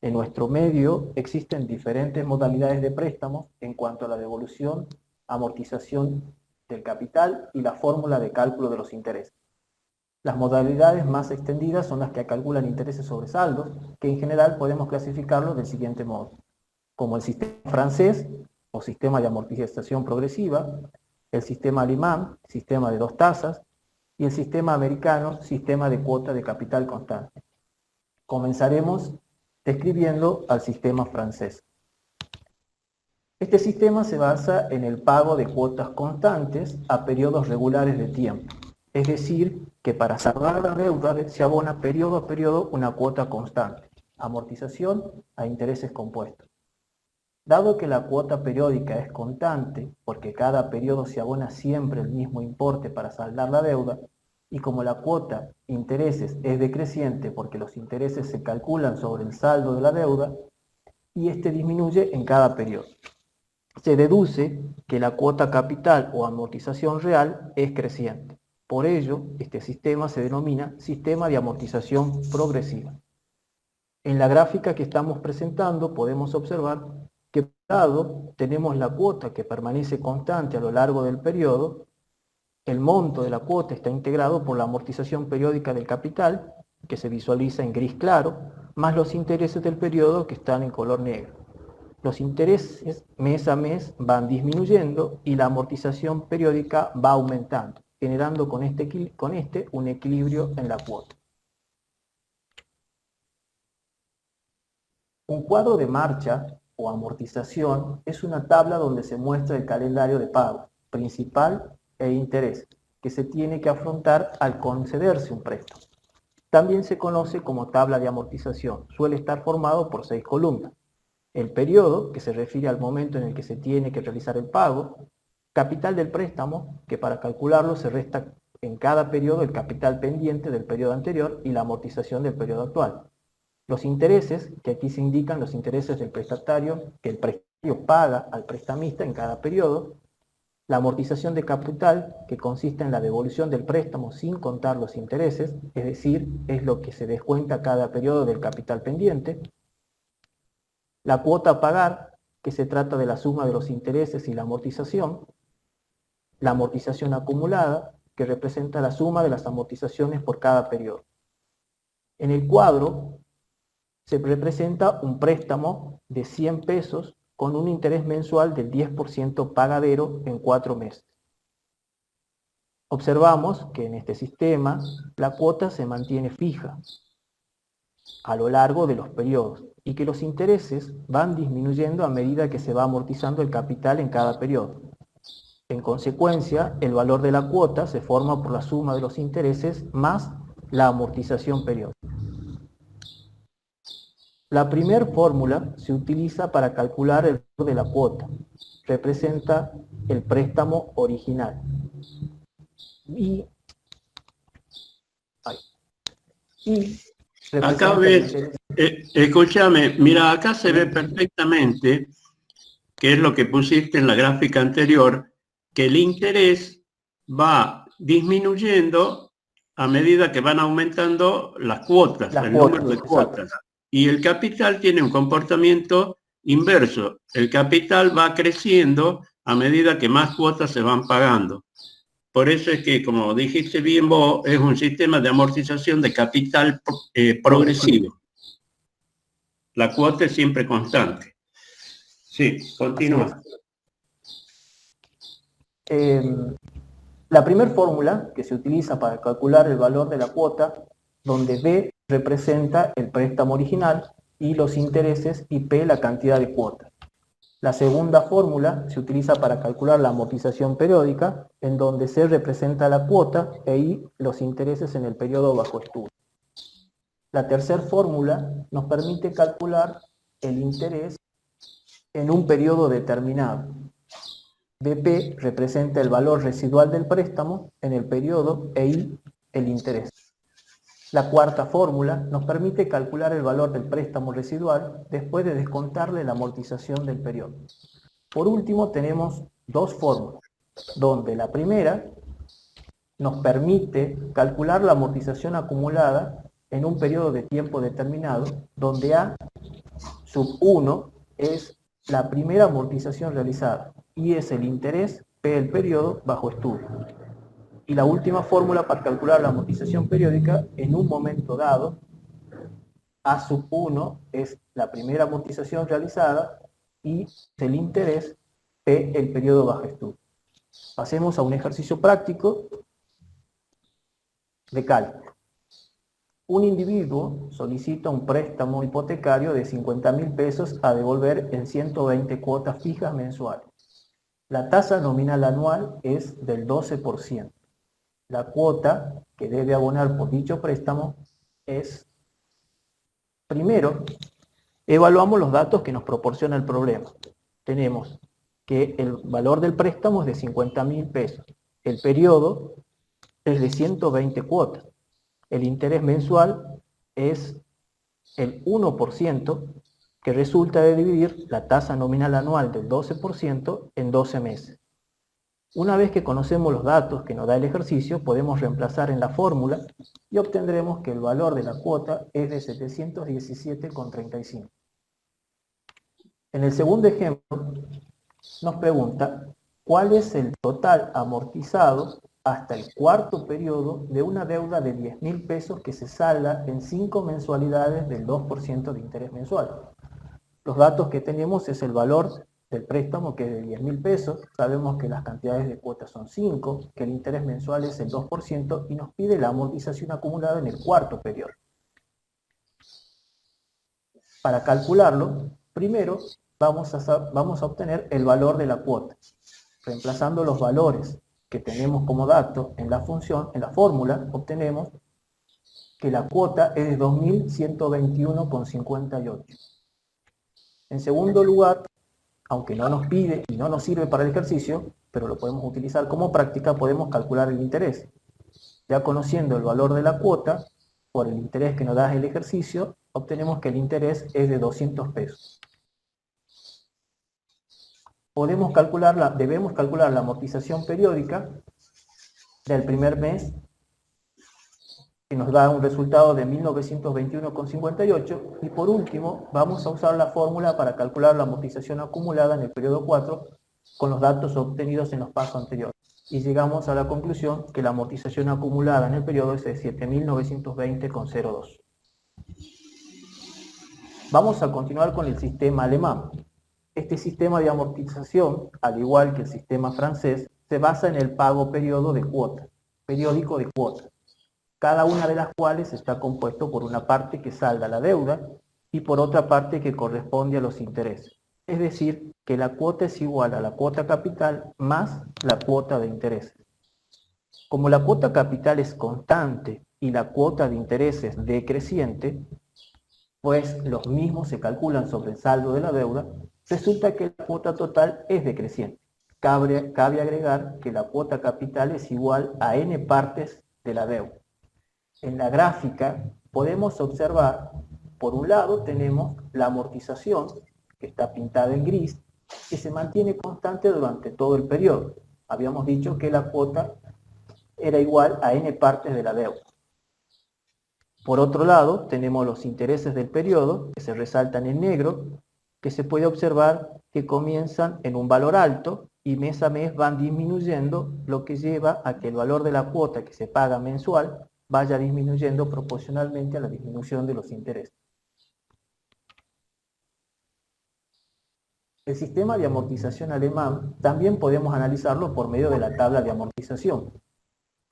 En nuestro medio existen diferentes modalidades de préstamos en cuanto a la devolución, amortización del capital y la fórmula de cálculo de los intereses. Las modalidades más extendidas son las que calculan intereses sobre saldos, que en general podemos clasificarlos del siguiente modo, como el sistema francés o sistema de amortización progresiva, el sistema alemán, sistema de 2 tasas, y el sistema americano, sistema de cuota de capital constante. Comenzaremos describiendo al sistema francés. Este sistema se basa en el pago de cuotas constantes a periodos regulares de tiempo. Es decir, que para saldar la deuda se abona periodo a periodo una cuota constante, amortización a intereses compuestos. Dado que la cuota periódica es constante, porque cada periodo se abona siempre el mismo importe para saldar la deuda, y como la cuota intereses es decreciente porque los intereses se calculan sobre el saldo de la deuda, y este disminuye en cada periodo. Se deduce que la cuota capital o amortización real es creciente. Por ello, este sistema se denomina sistema de amortización progresiva. En la gráfica que estamos presentando podemos observar que por un lado tenemos la cuota que permanece constante a lo largo del periodo. El monto de la cuota está integrado por la amortización periódica del capital, que se visualiza en gris claro, más los intereses del periodo que están en color negro. Los intereses mes a mes van disminuyendo y la amortización periódica va aumentando, generando con este un equilibrio en la cuota. Un cuadro de marcha o amortización es una tabla donde se muestra el calendario de pago, principal e interés, que se tiene que afrontar al concederse un préstamo. También se conoce como tabla de amortización. Suele estar formado por 6 columnas. El periodo, que se refiere al momento en el que se tiene que realizar el pago. Capital del préstamo, que para calcularlo se resta en cada periodo el capital pendiente del periodo anterior y la amortización del periodo actual. Los intereses, que aquí se indican los intereses del prestatario, que el prestatario paga al prestamista en cada periodo. La amortización de capital, que consiste en la devolución del préstamo sin contar los intereses, es decir, es lo que se descuenta cada periodo del capital pendiente. La cuota a pagar, que se trata de la suma de los intereses y la amortización. La amortización acumulada, que representa la suma de las amortizaciones por cada periodo. En el cuadro se representa un préstamo de 100 pesos con un interés mensual del 10% pagadero en 4 meses. Observamos que en este sistema la cuota se mantiene fija a lo largo de los periodos y que los intereses van disminuyendo a medida que se va amortizando el capital en cada periodo. En consecuencia, el valor de la cuota se forma por la suma de los intereses más la amortización periódica. La primera fórmula se utiliza para calcular el valor de la cuota. Representa el préstamo original. Acá ves, escúchame, mira, acá se ve perfectamente, que es lo que pusiste en la gráfica anterior, que el interés va disminuyendo a medida que van aumentando las cuotas, el número de cuotas. Exacto. Y el capital tiene un comportamiento inverso. El capital va creciendo a medida que más cuotas se van pagando. Por eso es que, como dijiste bien vos, es un sistema de amortización de capital progresivo. La cuota es siempre constante. Sí, continúa. La primera fórmula que se utiliza para calcular el valor de la cuota, donde B representa el préstamo original y los intereses y P la cantidad de cuotas. La segunda fórmula se utiliza para calcular la amortización periódica, en donde C representa la cuota e I los intereses en el periodo bajo estudio. La tercera fórmula nos permite calcular el interés en un periodo determinado. BP representa el valor residual del préstamo en el periodo e I el interés. La cuarta fórmula nos permite calcular el valor del préstamo residual después de descontarle la amortización del periodo. Por último, tenemos dos fórmulas, donde la primera nos permite calcular la amortización acumulada en un periodo de tiempo determinado, donde A sub 1 es la primera amortización realizada y es el interés P el periodo bajo estudio. Y la última fórmula para calcular la amortización periódica en un momento dado, A sub 1 es la primera amortización realizada y el interés P el periodo bajo estudio. Pasemos a un ejercicio práctico de cálculo. Un individuo solicita un préstamo hipotecario de 50.000 pesos a devolver en 120 cuotas fijas mensuales. La tasa nominal anual es del 12%. La cuota que debe abonar por dicho préstamo es, primero, evaluamos los datos que nos proporciona el problema. Tenemos que el valor del préstamo es de 50.000 pesos. El periodo es de 120 cuotas. El interés mensual es el 1% que resulta de dividir la tasa nominal anual del 12% en 12 meses. Una vez que conocemos los datos que nos da el ejercicio, podemos reemplazar en la fórmula y obtendremos que el valor de la cuota es de 717,35. En el segundo ejemplo, nos pregunta cuál es el total amortizado hasta el cuarto periodo de una deuda de 10.000 pesos que se salda en 5 mensualidades del 2% de interés mensual. Los datos que tenemos es el valor del préstamo, que es de 10.000 pesos. Sabemos que las cantidades de cuotas son 5, que el interés mensual es el 2% y nos pide la amortización acumulada en el cuarto periodo. Para calcularlo, primero vamos a obtener el valor de la cuota. Reemplazando los valores que tenemos como dato en la función, en la fórmula, obtenemos que la cuota es de 2.121,58. En segundo lugar, aunque no nos pide y no nos sirve para el ejercicio, pero lo podemos utilizar como práctica, podemos calcular el interés. Ya conociendo el valor de la cuota, por el interés que nos da el ejercicio, obtenemos que el interés es de 200 pesos. Debemos calcular la amortización periódica del primer mes, que nos da un resultado de 1.921,58, y por último vamos a usar la fórmula para calcular la amortización acumulada en el periodo 4 con los datos obtenidos en los pasos anteriores. Y llegamos a la conclusión que la amortización acumulada en el periodo es de 7.920,02. Vamos a continuar con el sistema alemán. Este sistema de amortización, al igual que el sistema francés, se basa en el pago periódico de cuotas, cada una de las cuales está compuesto por una parte que salda la deuda y por otra parte que corresponde a los intereses. Es decir, que la cuota es igual a la cuota capital más la cuota de intereses. Como la cuota capital es constante y la cuota de intereses decreciente, pues los mismos se calculan sobre el saldo de la deuda, resulta que la cuota total es decreciente. Cabe agregar que la cuota capital es igual a n partes de la deuda. En la gráfica podemos observar, por un lado tenemos la amortización, que está pintada en gris, que se mantiene constante durante todo el periodo. Habíamos dicho que la cuota era igual a n partes de la deuda. Por otro lado, tenemos los intereses del periodo, que se resaltan en negro, que se puede observar que comienzan en un valor alto y mes a mes van disminuyendo, lo que lleva a que el valor de la cuota que se paga mensual vaya disminuyendo proporcionalmente a la disminución de los intereses. El sistema de amortización alemán también podemos analizarlo por medio de la tabla de amortización.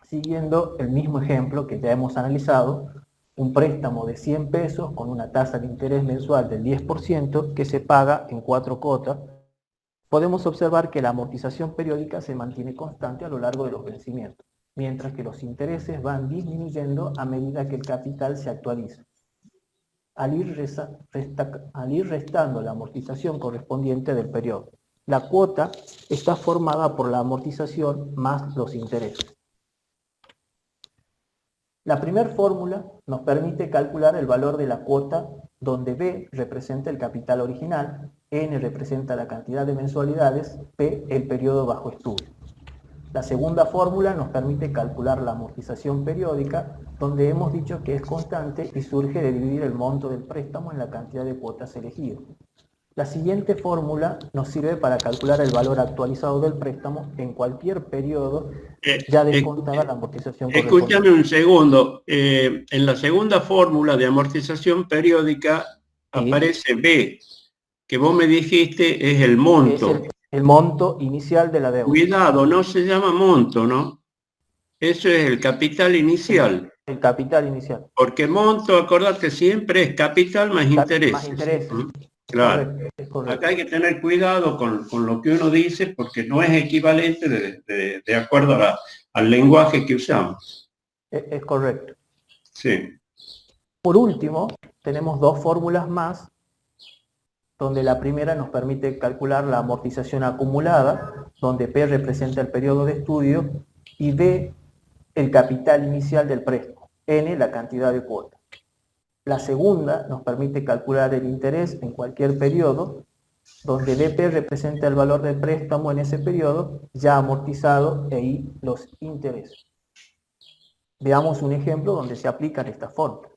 Siguiendo el mismo ejemplo que ya hemos analizado, un préstamo de 100 pesos con una tasa de interés mensual del 10% que se paga en 4 cuotas, podemos observar que la amortización periódica se mantiene constante a lo largo de los vencimientos, mientras que los intereses van disminuyendo a medida que el capital se actualiza. Al ir restando la amortización correspondiente del periodo. La cuota está formada por la amortización más los intereses. La primera fórmula nos permite calcular el valor de la cuota, donde B representa el capital original, N representa la cantidad de mensualidades, P el periodo bajo estudio. La segunda fórmula nos permite calcular la amortización periódica, donde hemos dicho que es constante y surge de dividir el monto del préstamo en la cantidad de cuotas elegidas. La siguiente fórmula nos sirve para calcular el valor actualizado del préstamo en cualquier periodo, ya descontada la amortización correspondiente. Escúchame un segundo. En la segunda fórmula de amortización periódica aparece B, que vos me dijiste es el monto. Es el monto inicial de la deuda. Cuidado, no se llama monto, ¿no? Eso es el capital inicial. El capital inicial. Porque monto, acordate, siempre es capital más intereses. Más intereses. Claro. Es correcto. Acá hay que tener cuidado con lo que uno dice porque no es equivalente de acuerdo al lenguaje que usamos. Es correcto. Sí. Por último, tenemos dos fórmulas más, donde la primera nos permite calcular la amortización acumulada, donde P representa el periodo de estudio y D el capital inicial del préstamo, N la cantidad de cuotas. La segunda nos permite calcular el interés en cualquier periodo, donde DP representa el valor del préstamo en ese periodo ya amortizado e I los intereses. Veamos un ejemplo donde se aplican estas fórmulas.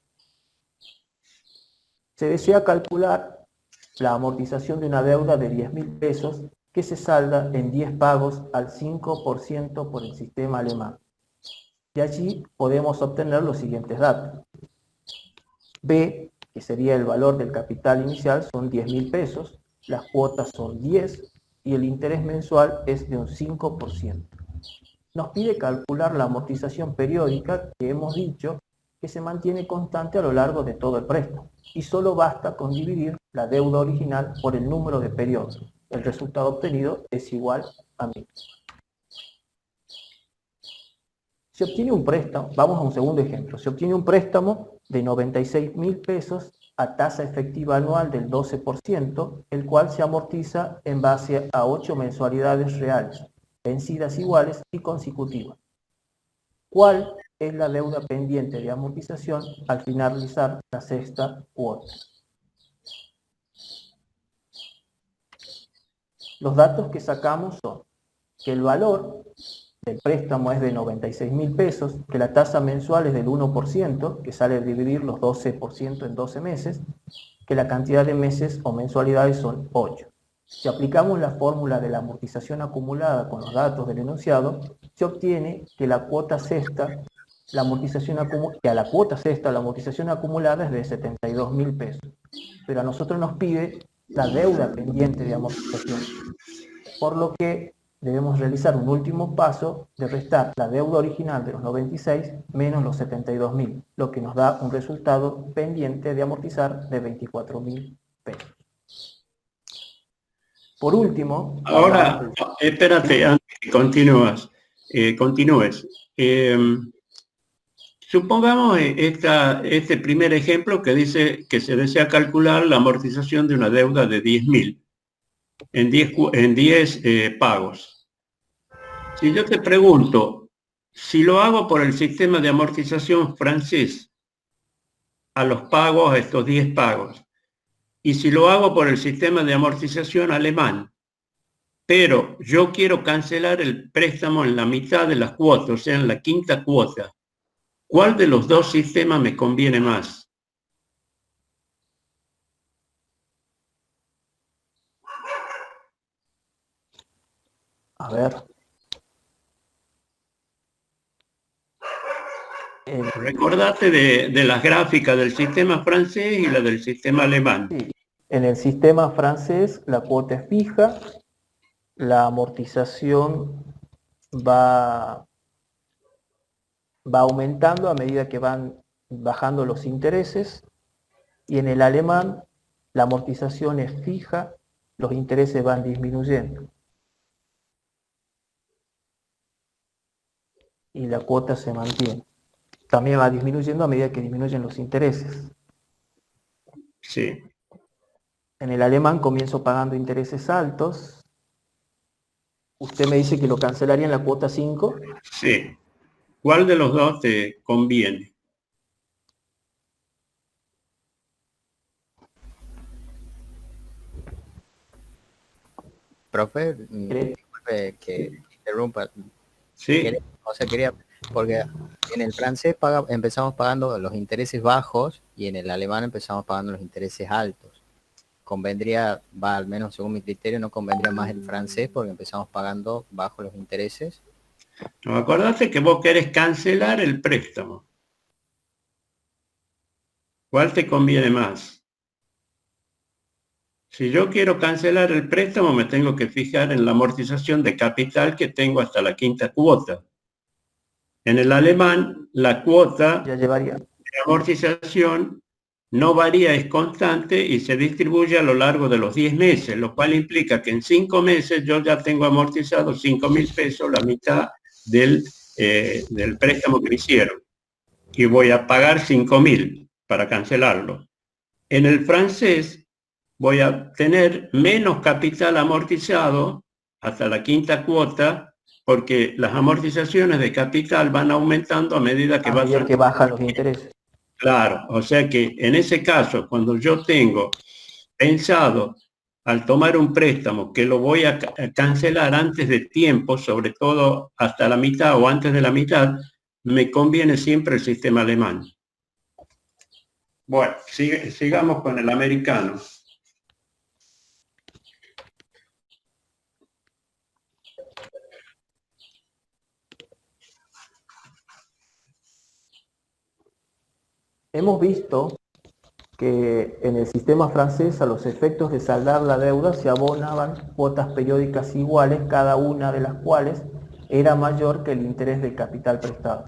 Se desea calcular la amortización de una deuda de 10.000 pesos que se salda en 10 pagos al 5% por el sistema alemán. Y allí podemos obtener los siguientes datos. B, que sería el valor del capital inicial, son 10.000 pesos, las cuotas son 10 y el interés mensual es de un 5%. Nos pide calcular la amortización periódica que hemos dicho que se mantiene constante a lo largo de todo el préstamo y solo basta con dividir la deuda original por el número de periodos. El resultado obtenido es igual a 1000. Se obtiene un préstamo, vamos a un segundo ejemplo, se obtiene un préstamo de 96.000 pesos a tasa efectiva anual del 12%, el cual se amortiza en base a 8 mensualidades reales, vencidas iguales y consecutivas. ¿Cuál es la deuda pendiente de amortización al finalizar la sexta cuota? Los datos que sacamos son que el valor del préstamo es de 96.000 pesos, que la tasa mensual es del 1%, que sale a dividir los 12% en 12 meses, que la cantidad de meses o mensualidades son 8. Si aplicamos la fórmula de la amortización acumulada con los datos del enunciado, se obtiene que la cuota sexta, la amortización acumulada es de 72.000 pesos. Pero a nosotros nos pide la deuda pendiente de amortización, por lo que debemos realizar un último paso de restar la deuda original de los 96 menos los 72.000, lo que nos da un resultado pendiente de amortizar de 24.000 pesos. Por último... Ahora, espérate, antes que continúes. Supongamos este primer ejemplo que dice que se desea calcular la amortización de una deuda de 10.000 en 10 pagos. Si yo te pregunto, si lo hago por el sistema de amortización francés, a los pagos, a estos 10 pagos, y si lo hago por el sistema de amortización alemán, pero yo quiero cancelar el préstamo en la mitad de las cuotas, o sea, en la quinta cuota, ¿cuál de los dos sistemas me conviene más? A ver. Recordate de las gráficas del sistema francés y la del sistema alemán. Sí. En el sistema francés la cuota es fija, la amortización va aumentando a medida que van bajando los intereses, y en el alemán la amortización es fija, los intereses van disminuyendo. Y la cuota se mantiene. También va disminuyendo a medida que disminuyen los intereses. Sí. En el alemán comienzo pagando intereses altos. Usted me dice que lo cancelaría en la cuota 5. Sí. ¿Cuál de los dos te conviene? Profe, disculpe que interrumpa. Sí. O sea, quería, porque en el francés empezamos pagando los intereses bajos y en el alemán empezamos pagando los intereses altos. Convendría, al menos según mi criterio, no convendría más el francés porque empezamos pagando bajo los intereses. No, acordate que vos querés cancelar el préstamo. ¿Cuál te conviene más? Si yo quiero cancelar el préstamo, me tengo que fijar en la amortización de capital que tengo hasta la quinta cuota. En el alemán, la cuota Ya llevaría. de amortización no varía, es constante y se distribuye a lo largo de los 10 meses, lo cual implica que en 5 meses yo ya tengo amortizado 5.000 pesos, la mitad del préstamo que me hicieron. Y voy a pagar 5.000 para cancelarlo. En el francés voy a tener menos capital amortizado hasta la quinta cuota, porque las amortizaciones de capital van aumentando a medida que que bajan los intereses. Claro, o sea que en ese caso, cuando yo tengo pensado al tomar un préstamo que lo voy a cancelar antes de tiempo, sobre todo hasta la mitad o antes de la mitad, me conviene siempre el sistema alemán. Bueno, sigamos con el americano. Hemos visto que en el sistema francés a los efectos de saldar la deuda se abonaban cuotas periódicas iguales, cada una de las cuales era mayor que el interés del capital prestado.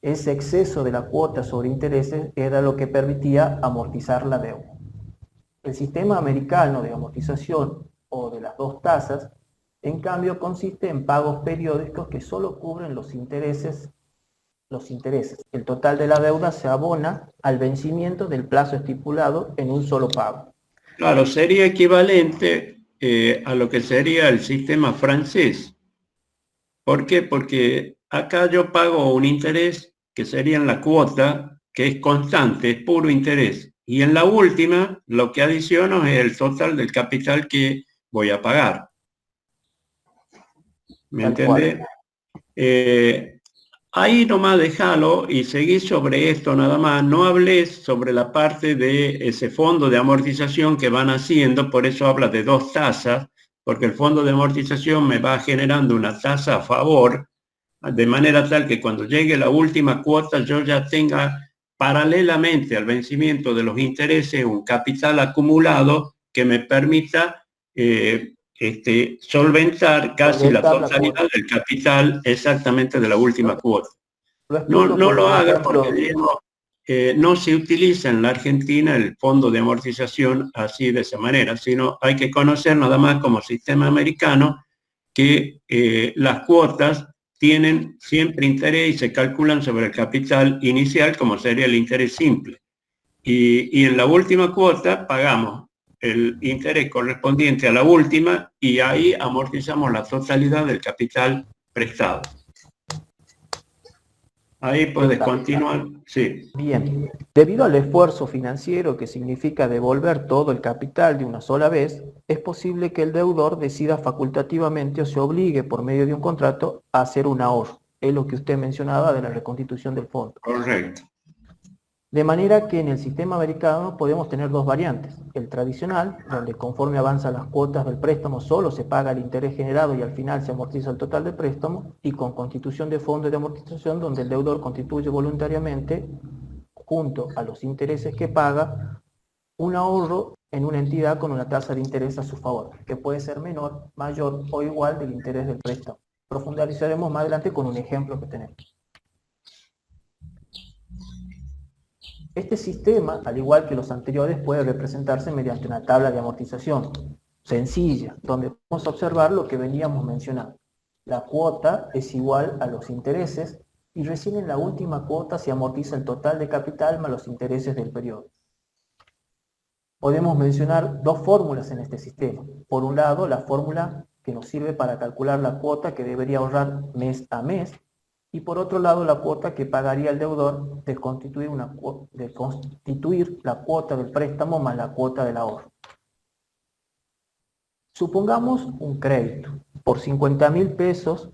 Ese exceso de la cuota sobre intereses era lo que permitía amortizar la deuda. El sistema americano de amortización o de las dos tasas, en cambio, consiste en pagos periódicos que solo cubren los intereses. El total de la deuda se abona al vencimiento del plazo estipulado en un solo pago. Claro, sería equivalente a lo que sería el sistema francés. ¿Por qué? Porque acá yo pago un interés que sería en la cuota, que es constante, es puro interés. Y en la última, lo que adiciono es el total del capital que voy a pagar. ¿Me entendés? Ahí nomás déjalo y seguí sobre esto nada más. No hables sobre la parte de ese fondo de amortización que van haciendo, por eso habla de dos tasas, porque el fondo de amortización me va generando una tasa a favor, de manera tal que cuando llegue la última cuota yo ya tenga paralelamente al vencimiento de los intereses un capital acumulado que me permita solventar casi la totalidad del capital exactamente de la última cuota. No lo haga porque digamos, no se utiliza en la Argentina el fondo de amortización así de esa manera, sino hay que conocer nada más como sistema americano que las cuotas tienen siempre interés y se calculan sobre el capital inicial como sería el interés simple. Y en la última cuota pagamos el interés correspondiente a la última y ahí amortizamos la totalidad del capital prestado. Ahí puedes continuar. Sí. Bien, debido al esfuerzo financiero que significa devolver todo el capital de una sola vez, es posible que el deudor decida facultativamente o se obligue por medio de un contrato a hacer un ahorro. Es lo que usted mencionaba de la reconstitución del fondo. Correcto. De manera que en el sistema americano podemos tener dos variantes. El tradicional, donde conforme avanzan las cuotas del préstamo solo se paga el interés generado y al final se amortiza el total del préstamo, y con constitución de fondo de amortización, donde el deudor constituye voluntariamente, junto a los intereses que paga, un ahorro en una entidad con una tasa de interés a su favor, que puede ser menor, mayor o igual del interés del préstamo. Profundizaremos más adelante con un ejemplo que tenemos. Este sistema, al igual que los anteriores, puede representarse mediante una tabla de amortización sencilla, donde podemos observar lo que veníamos mencionando. La cuota es igual a los intereses y recién en la última cuota se amortiza el total de capital más los intereses del periodo. Podemos mencionar dos fórmulas en este sistema. Por un lado, la fórmula que nos sirve para calcular la cuota que debería ahorrar mes a mes, y por otro lado la cuota que pagaría el deudor de constituir la cuota del préstamo más la cuota del ahorro. Supongamos un crédito por 50.000 pesos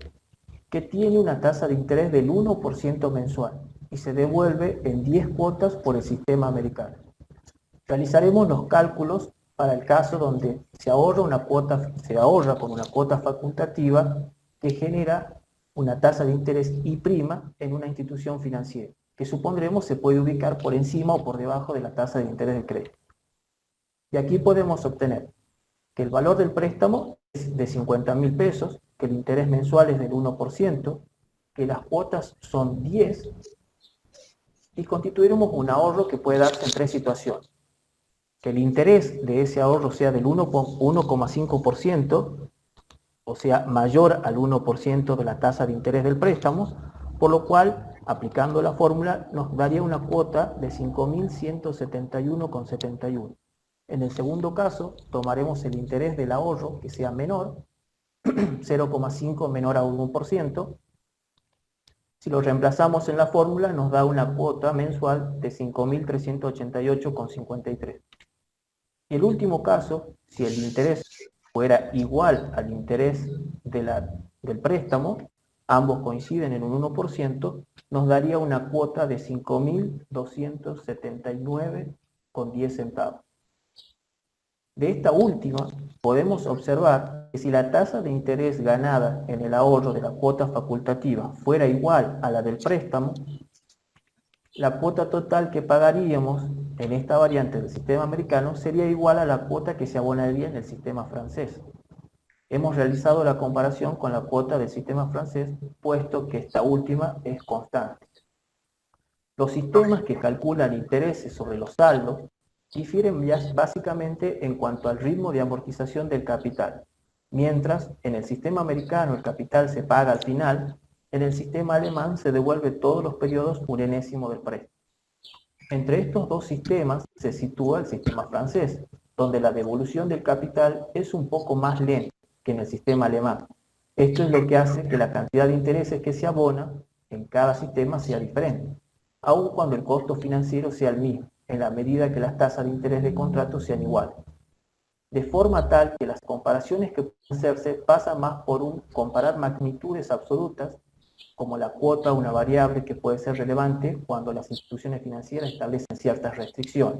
que tiene una tasa de interés del 1% mensual y se devuelve en 10 cuotas por el sistema americano. Realizaremos los cálculos para el caso donde se ahorra con una cuota facultativa que genera una tasa de interés I' en una institución financiera, que supondremos se puede ubicar por encima o por debajo de la tasa de interés del crédito. Y aquí podemos obtener que el valor del préstamo es de 50.000 pesos, que el interés mensual es del 1%, que las cuotas son 10, y constituiremos un ahorro que puede darse en 3 situaciones. Que el interés de ese ahorro sea del 1,5%, o sea, mayor al 1% de la tasa de interés del préstamo, por lo cual, aplicando la fórmula, nos daría una cuota de 5.171,71. En el segundo caso, tomaremos el interés del ahorro que sea menor, 0,5 menor a 1%. Si lo reemplazamos en la fórmula, nos da una cuota mensual de 5.388,53. Y el último caso, si el interés fuera igual al interés del préstamo, ambos coinciden en un 1%, nos daría una cuota de 5.279,10 centavos. De esta última, podemos observar que si la tasa de interés ganada en el ahorro de la cuota facultativa fuera igual a la del préstamo, la cuota total que pagaríamos en esta variante del sistema americano sería igual a la cuota que se abonaría en el sistema francés. Hemos realizado la comparación con la cuota del sistema francés, puesto que esta última es constante. Los sistemas que calculan intereses sobre los saldos difieren básicamente en cuanto al ritmo de amortización del capital. Mientras en el sistema americano el capital se paga al final, en el sistema alemán se devuelve todos los periodos un enésimo del préstamo. Entre estos dos sistemas se sitúa el sistema francés, donde la devolución del capital es un poco más lenta que en el sistema alemán. Esto es lo que hace que la cantidad de intereses que se abona en cada sistema sea diferente, aun cuando el costo financiero sea el mismo, en la medida que las tasas de interés de contrato sean iguales. De forma tal que las comparaciones que pueden hacerse pasan más por comparar magnitudes absolutas, como la cuota, una variable que puede ser relevante cuando las instituciones financieras establecen ciertas restricciones,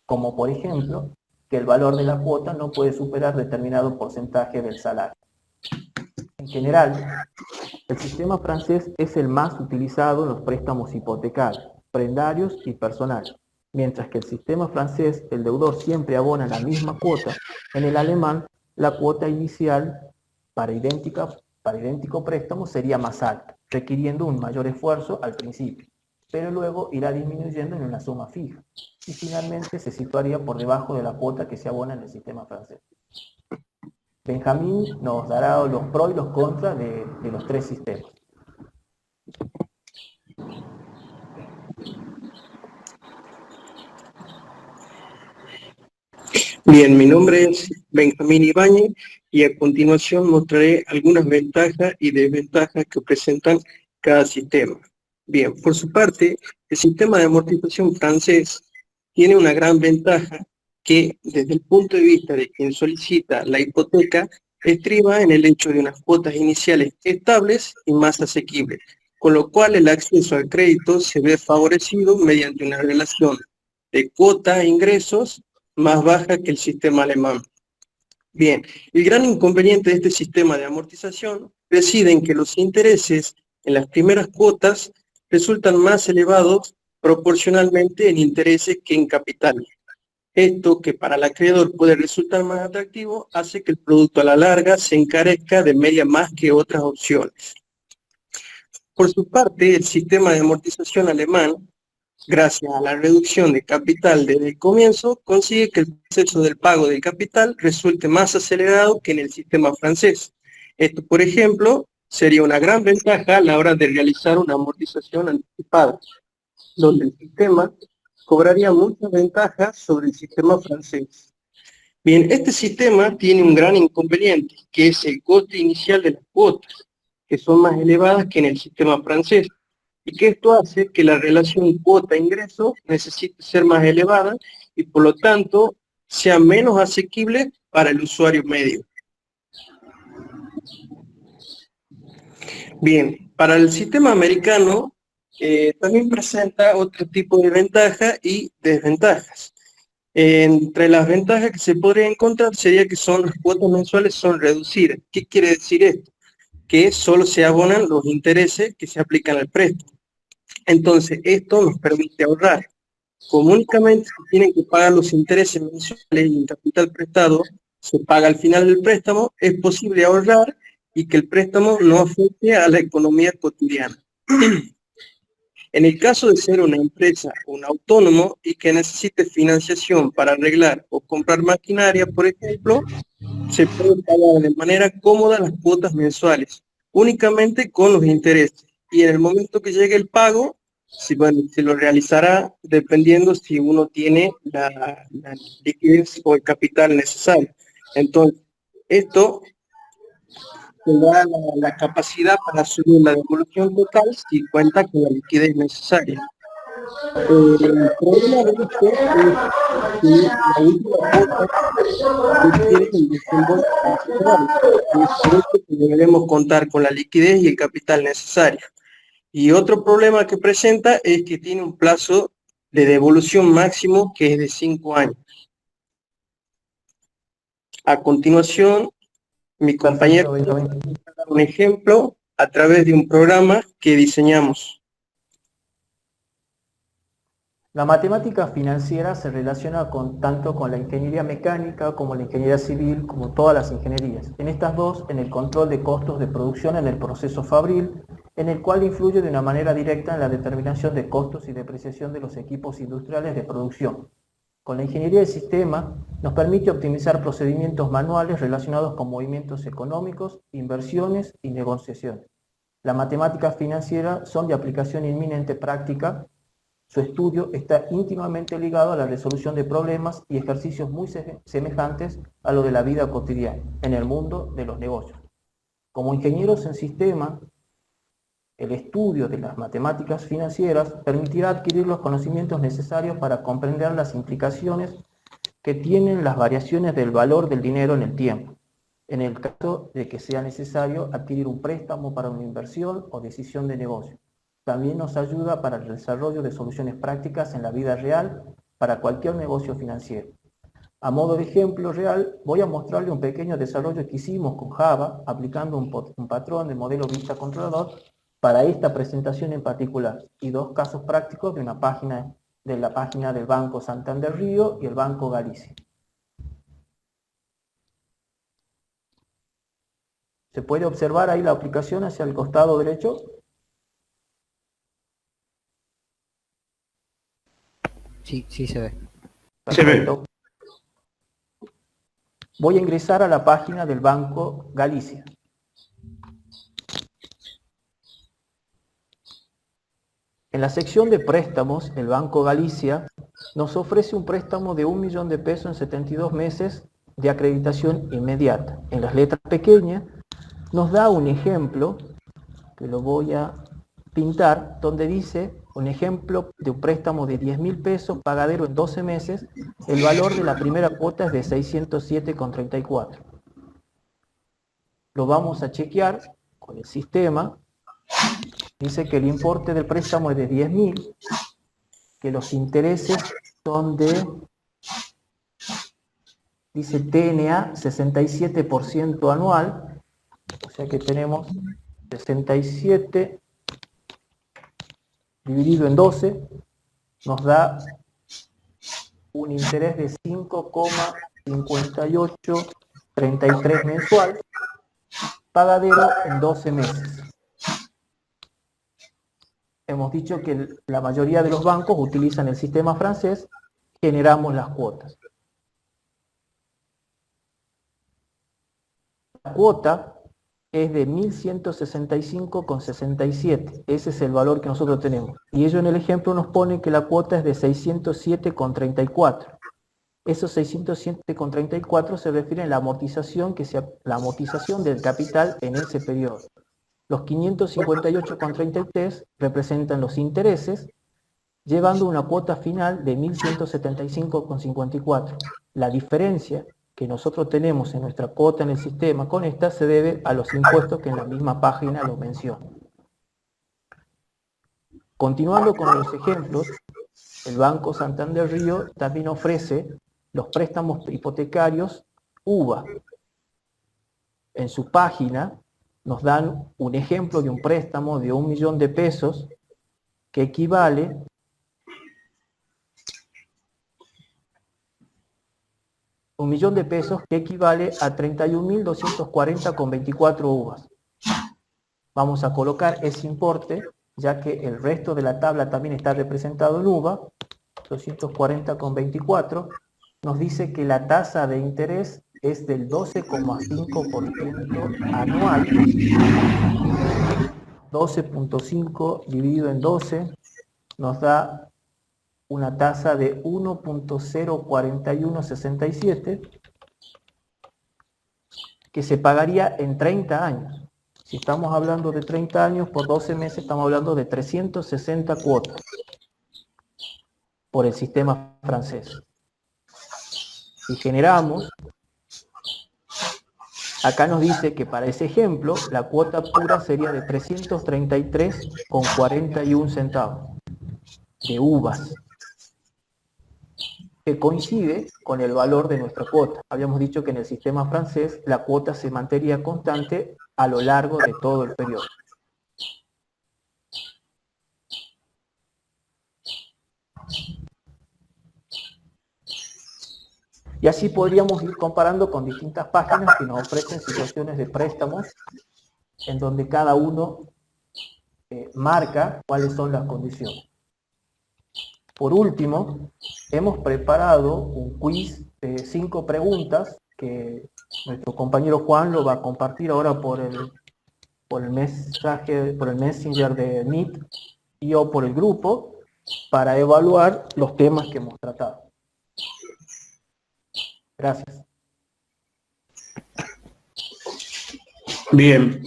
como por ejemplo, que el valor de la cuota no puede superar determinado porcentaje del salario. En general, el sistema francés es el más utilizado en los préstamos hipotecarios, prendarios y personales. Mientras que el sistema francés, el deudor siempre abona la misma cuota, en el alemán la cuota inicial para idéntico préstamo sería más alta, requiriendo un mayor esfuerzo al principio, pero luego irá disminuyendo en una suma fija, y finalmente se situaría por debajo de la cuota que se abona en el sistema francés. Benjamín nos dará los pros y los contras de los tres sistemas. Bien, mi nombre es Benjamín Ibáñez y a continuación mostraré algunas ventajas y desventajas que presentan cada sistema. Bien, por su parte, el sistema de amortización francés tiene una gran ventaja que, desde el punto de vista de quien solicita la hipoteca, estriba en el hecho de unas cuotas iniciales estables y más asequibles, con lo cual el acceso al crédito se ve favorecido mediante una relación de cuota e ingresos más baja que el sistema alemán. Bien, el gran inconveniente de este sistema de amortización reside en que los intereses en las primeras cuotas resultan más elevados proporcionalmente en intereses que en capital. Esto, que para el acreedor puede resultar más atractivo, hace que el producto a la larga se encarezca de media más que otras opciones. Por su parte, el sistema de amortización alemán, gracias a la reducción de capital desde el comienzo, consigue que el proceso del pago del capital resulte más acelerado que en el sistema francés. Esto, por ejemplo, sería una gran ventaja a la hora de realizar una amortización anticipada, donde el sistema cobraría muchas ventajas sobre el sistema francés. Bien, este sistema tiene un gran inconveniente, que es el coste inicial de las cuotas, que son más elevadas que en el sistema francés, y que esto hace que la relación cuota-ingreso necesite ser más elevada y por lo tanto sea menos asequible para el usuario medio. Bien, para el sistema americano también presenta otro tipo de ventajas y desventajas. Entre las ventajas que se podría encontrar sería que las cuotas mensuales son reducidas. ¿Qué quiere decir esto? Que solo se abonan los intereses que se aplican al préstamo. Entonces, esto nos permite ahorrar. Como únicamente se tienen que pagar los intereses mensuales y el capital prestado se paga al final del préstamo, es posible ahorrar y que el préstamo no afecte a la economía cotidiana. En el caso de ser una empresa o un autónomo y que necesite financiación para arreglar o comprar maquinaria, por ejemplo, se puede pagar de manera cómoda las cuotas mensuales, únicamente con los intereses. Y en el momento que llegue el pago, se lo realizará dependiendo si uno tiene la liquidez o el capital necesario. Entonces, esto te da la capacidad para asumir la devolución total si cuenta con la liquidez necesaria. El problema de esto es que la última cuota requiere el desembolso necesario. Es por eso que debemos contar con la liquidez y el capital necesario. Y otro problema que presenta es que tiene un plazo de devolución máximo que es de 5 años. A continuación, mi compañero va a dar un ejemplo a través de un programa que diseñamos. La matemática financiera se relaciona tanto con la ingeniería mecánica como la ingeniería civil, como todas las ingenierías. En estas dos, en el control de costos de producción en el proceso fabril, en el cual influye de una manera directa en la determinación de costos y depreciación de los equipos industriales de producción. Con la ingeniería del sistema nos permite optimizar procedimientos manuales relacionados con movimientos económicos, inversiones y negociaciones. Las matemáticas financieras son de aplicación inminente práctica. Su estudio está íntimamente ligado a la resolución de problemas y ejercicios muy semejantes a lo de la vida cotidiana en el mundo de los negocios. Como ingenieros en sistema, el estudio de las matemáticas financieras permitirá adquirir los conocimientos necesarios para comprender las implicaciones que tienen las variaciones del valor del dinero en el tiempo, en el caso de que sea necesario adquirir un préstamo para una inversión o decisión de negocio. También nos ayuda para el desarrollo de soluciones prácticas en la vida real para cualquier negocio financiero. A modo de ejemplo real, voy a mostrarle un pequeño desarrollo que hicimos con Java, aplicando un patrón de modelo vista controlador para esta presentación en particular, y dos casos prácticos de la página del Banco Santander Río y el Banco Galicia. ¿Se puede observar ahí la aplicación hacia el costado derecho? Sí, sí se ve. Perfecto. Voy a ingresar a la página del Banco Galicia. En la sección de préstamos, el Banco Galicia nos ofrece un préstamo de 1 millón de pesos en 72 meses de acreditación inmediata. En las letras pequeñas nos da un ejemplo, que lo voy a pintar, donde dice un ejemplo de un préstamo de 10.000 pesos, pagadero en 12 meses, el valor de la primera cuota es de 607,34. Lo vamos a chequear con el sistema. Dice que el importe del préstamo es de 10.000, que los intereses son de, dice TNA, 67% anual, o sea que tenemos 67 dividido en 12, nos da un interés de 5,5833 mensual, pagadero en 12 meses. Hemos dicho que la mayoría de los bancos utilizan el sistema francés, generamos las cuotas. La cuota es de 1.165,67. Ese es el valor que nosotros tenemos. Y ellos en el ejemplo nos ponen que la cuota es de 607,34. Esos 607,34 se refieren a la amortización, la amortización del capital en ese periodo. Los 558,33 representan los intereses, llevando una cuota final de 1.175,54. La diferencia que nosotros tenemos en nuestra cuota en el sistema con esta se debe a los impuestos que en la misma página lo mencionan. Continuando con los ejemplos, el Banco Santander Río también ofrece los préstamos hipotecarios UVA. En su página nos dan un ejemplo de un préstamo de 1 millón de pesos que equivale a 31.240,24 uvas. Vamos a colocar ese importe, ya que el resto de la tabla también está representado en uva. 240,24 nos dice que la tasa de interés es del 12,5% anual. 12.5 dividido en 12 nos da una tasa de 1.04167 que se pagaría en 30 años. Si estamos hablando de 30 años, por 12 meses estamos hablando de 360 cuotas por el sistema francés. Si generamos, acá nos dice que para ese ejemplo la cuota pura sería de 333,41 centavos de uvas, que coincide con el valor de nuestra cuota. Habíamos dicho que en el sistema francés la cuota se mantenía constante a lo largo de todo el periodo. Y así podríamos ir comparando con distintas páginas que nos ofrecen situaciones de préstamos en donde cada uno marca cuáles son las condiciones. Por último, hemos preparado un quiz de 5 preguntas que nuestro compañero Juan lo va a compartir ahora por el Messenger de Meet y o por el grupo para evaluar los temas que hemos tratado. Gracias. Bien,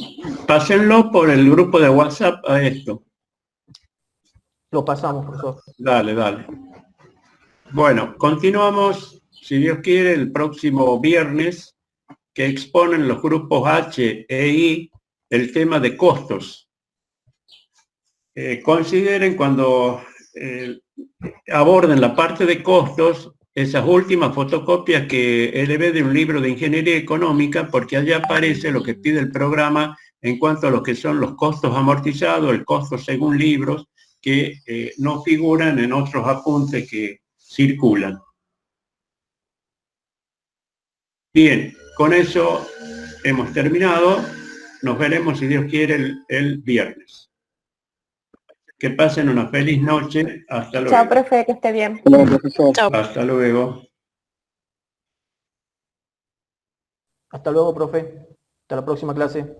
pásenlo por el grupo de WhatsApp a esto. Lo pasamos, profesor. Dale, dale. Bueno, continuamos, si Dios quiere, el próximo viernes, que exponen los grupos H e I el tema de costos. Consideren cuando aborden la parte de costos, esas últimas fotocopias que elevé de un libro de ingeniería económica, porque allá aparece lo que pide el programa en cuanto a lo que son los costos amortizados, el costo según libros, que no figuran en otros apuntes que circulan. Bien, con eso hemos terminado. Nos veremos, si Dios quiere, el viernes. Que pasen una feliz noche. Hasta luego. Chao, profe, que esté bien. Chao. Hasta luego. Hasta luego, profe. Hasta la próxima clase.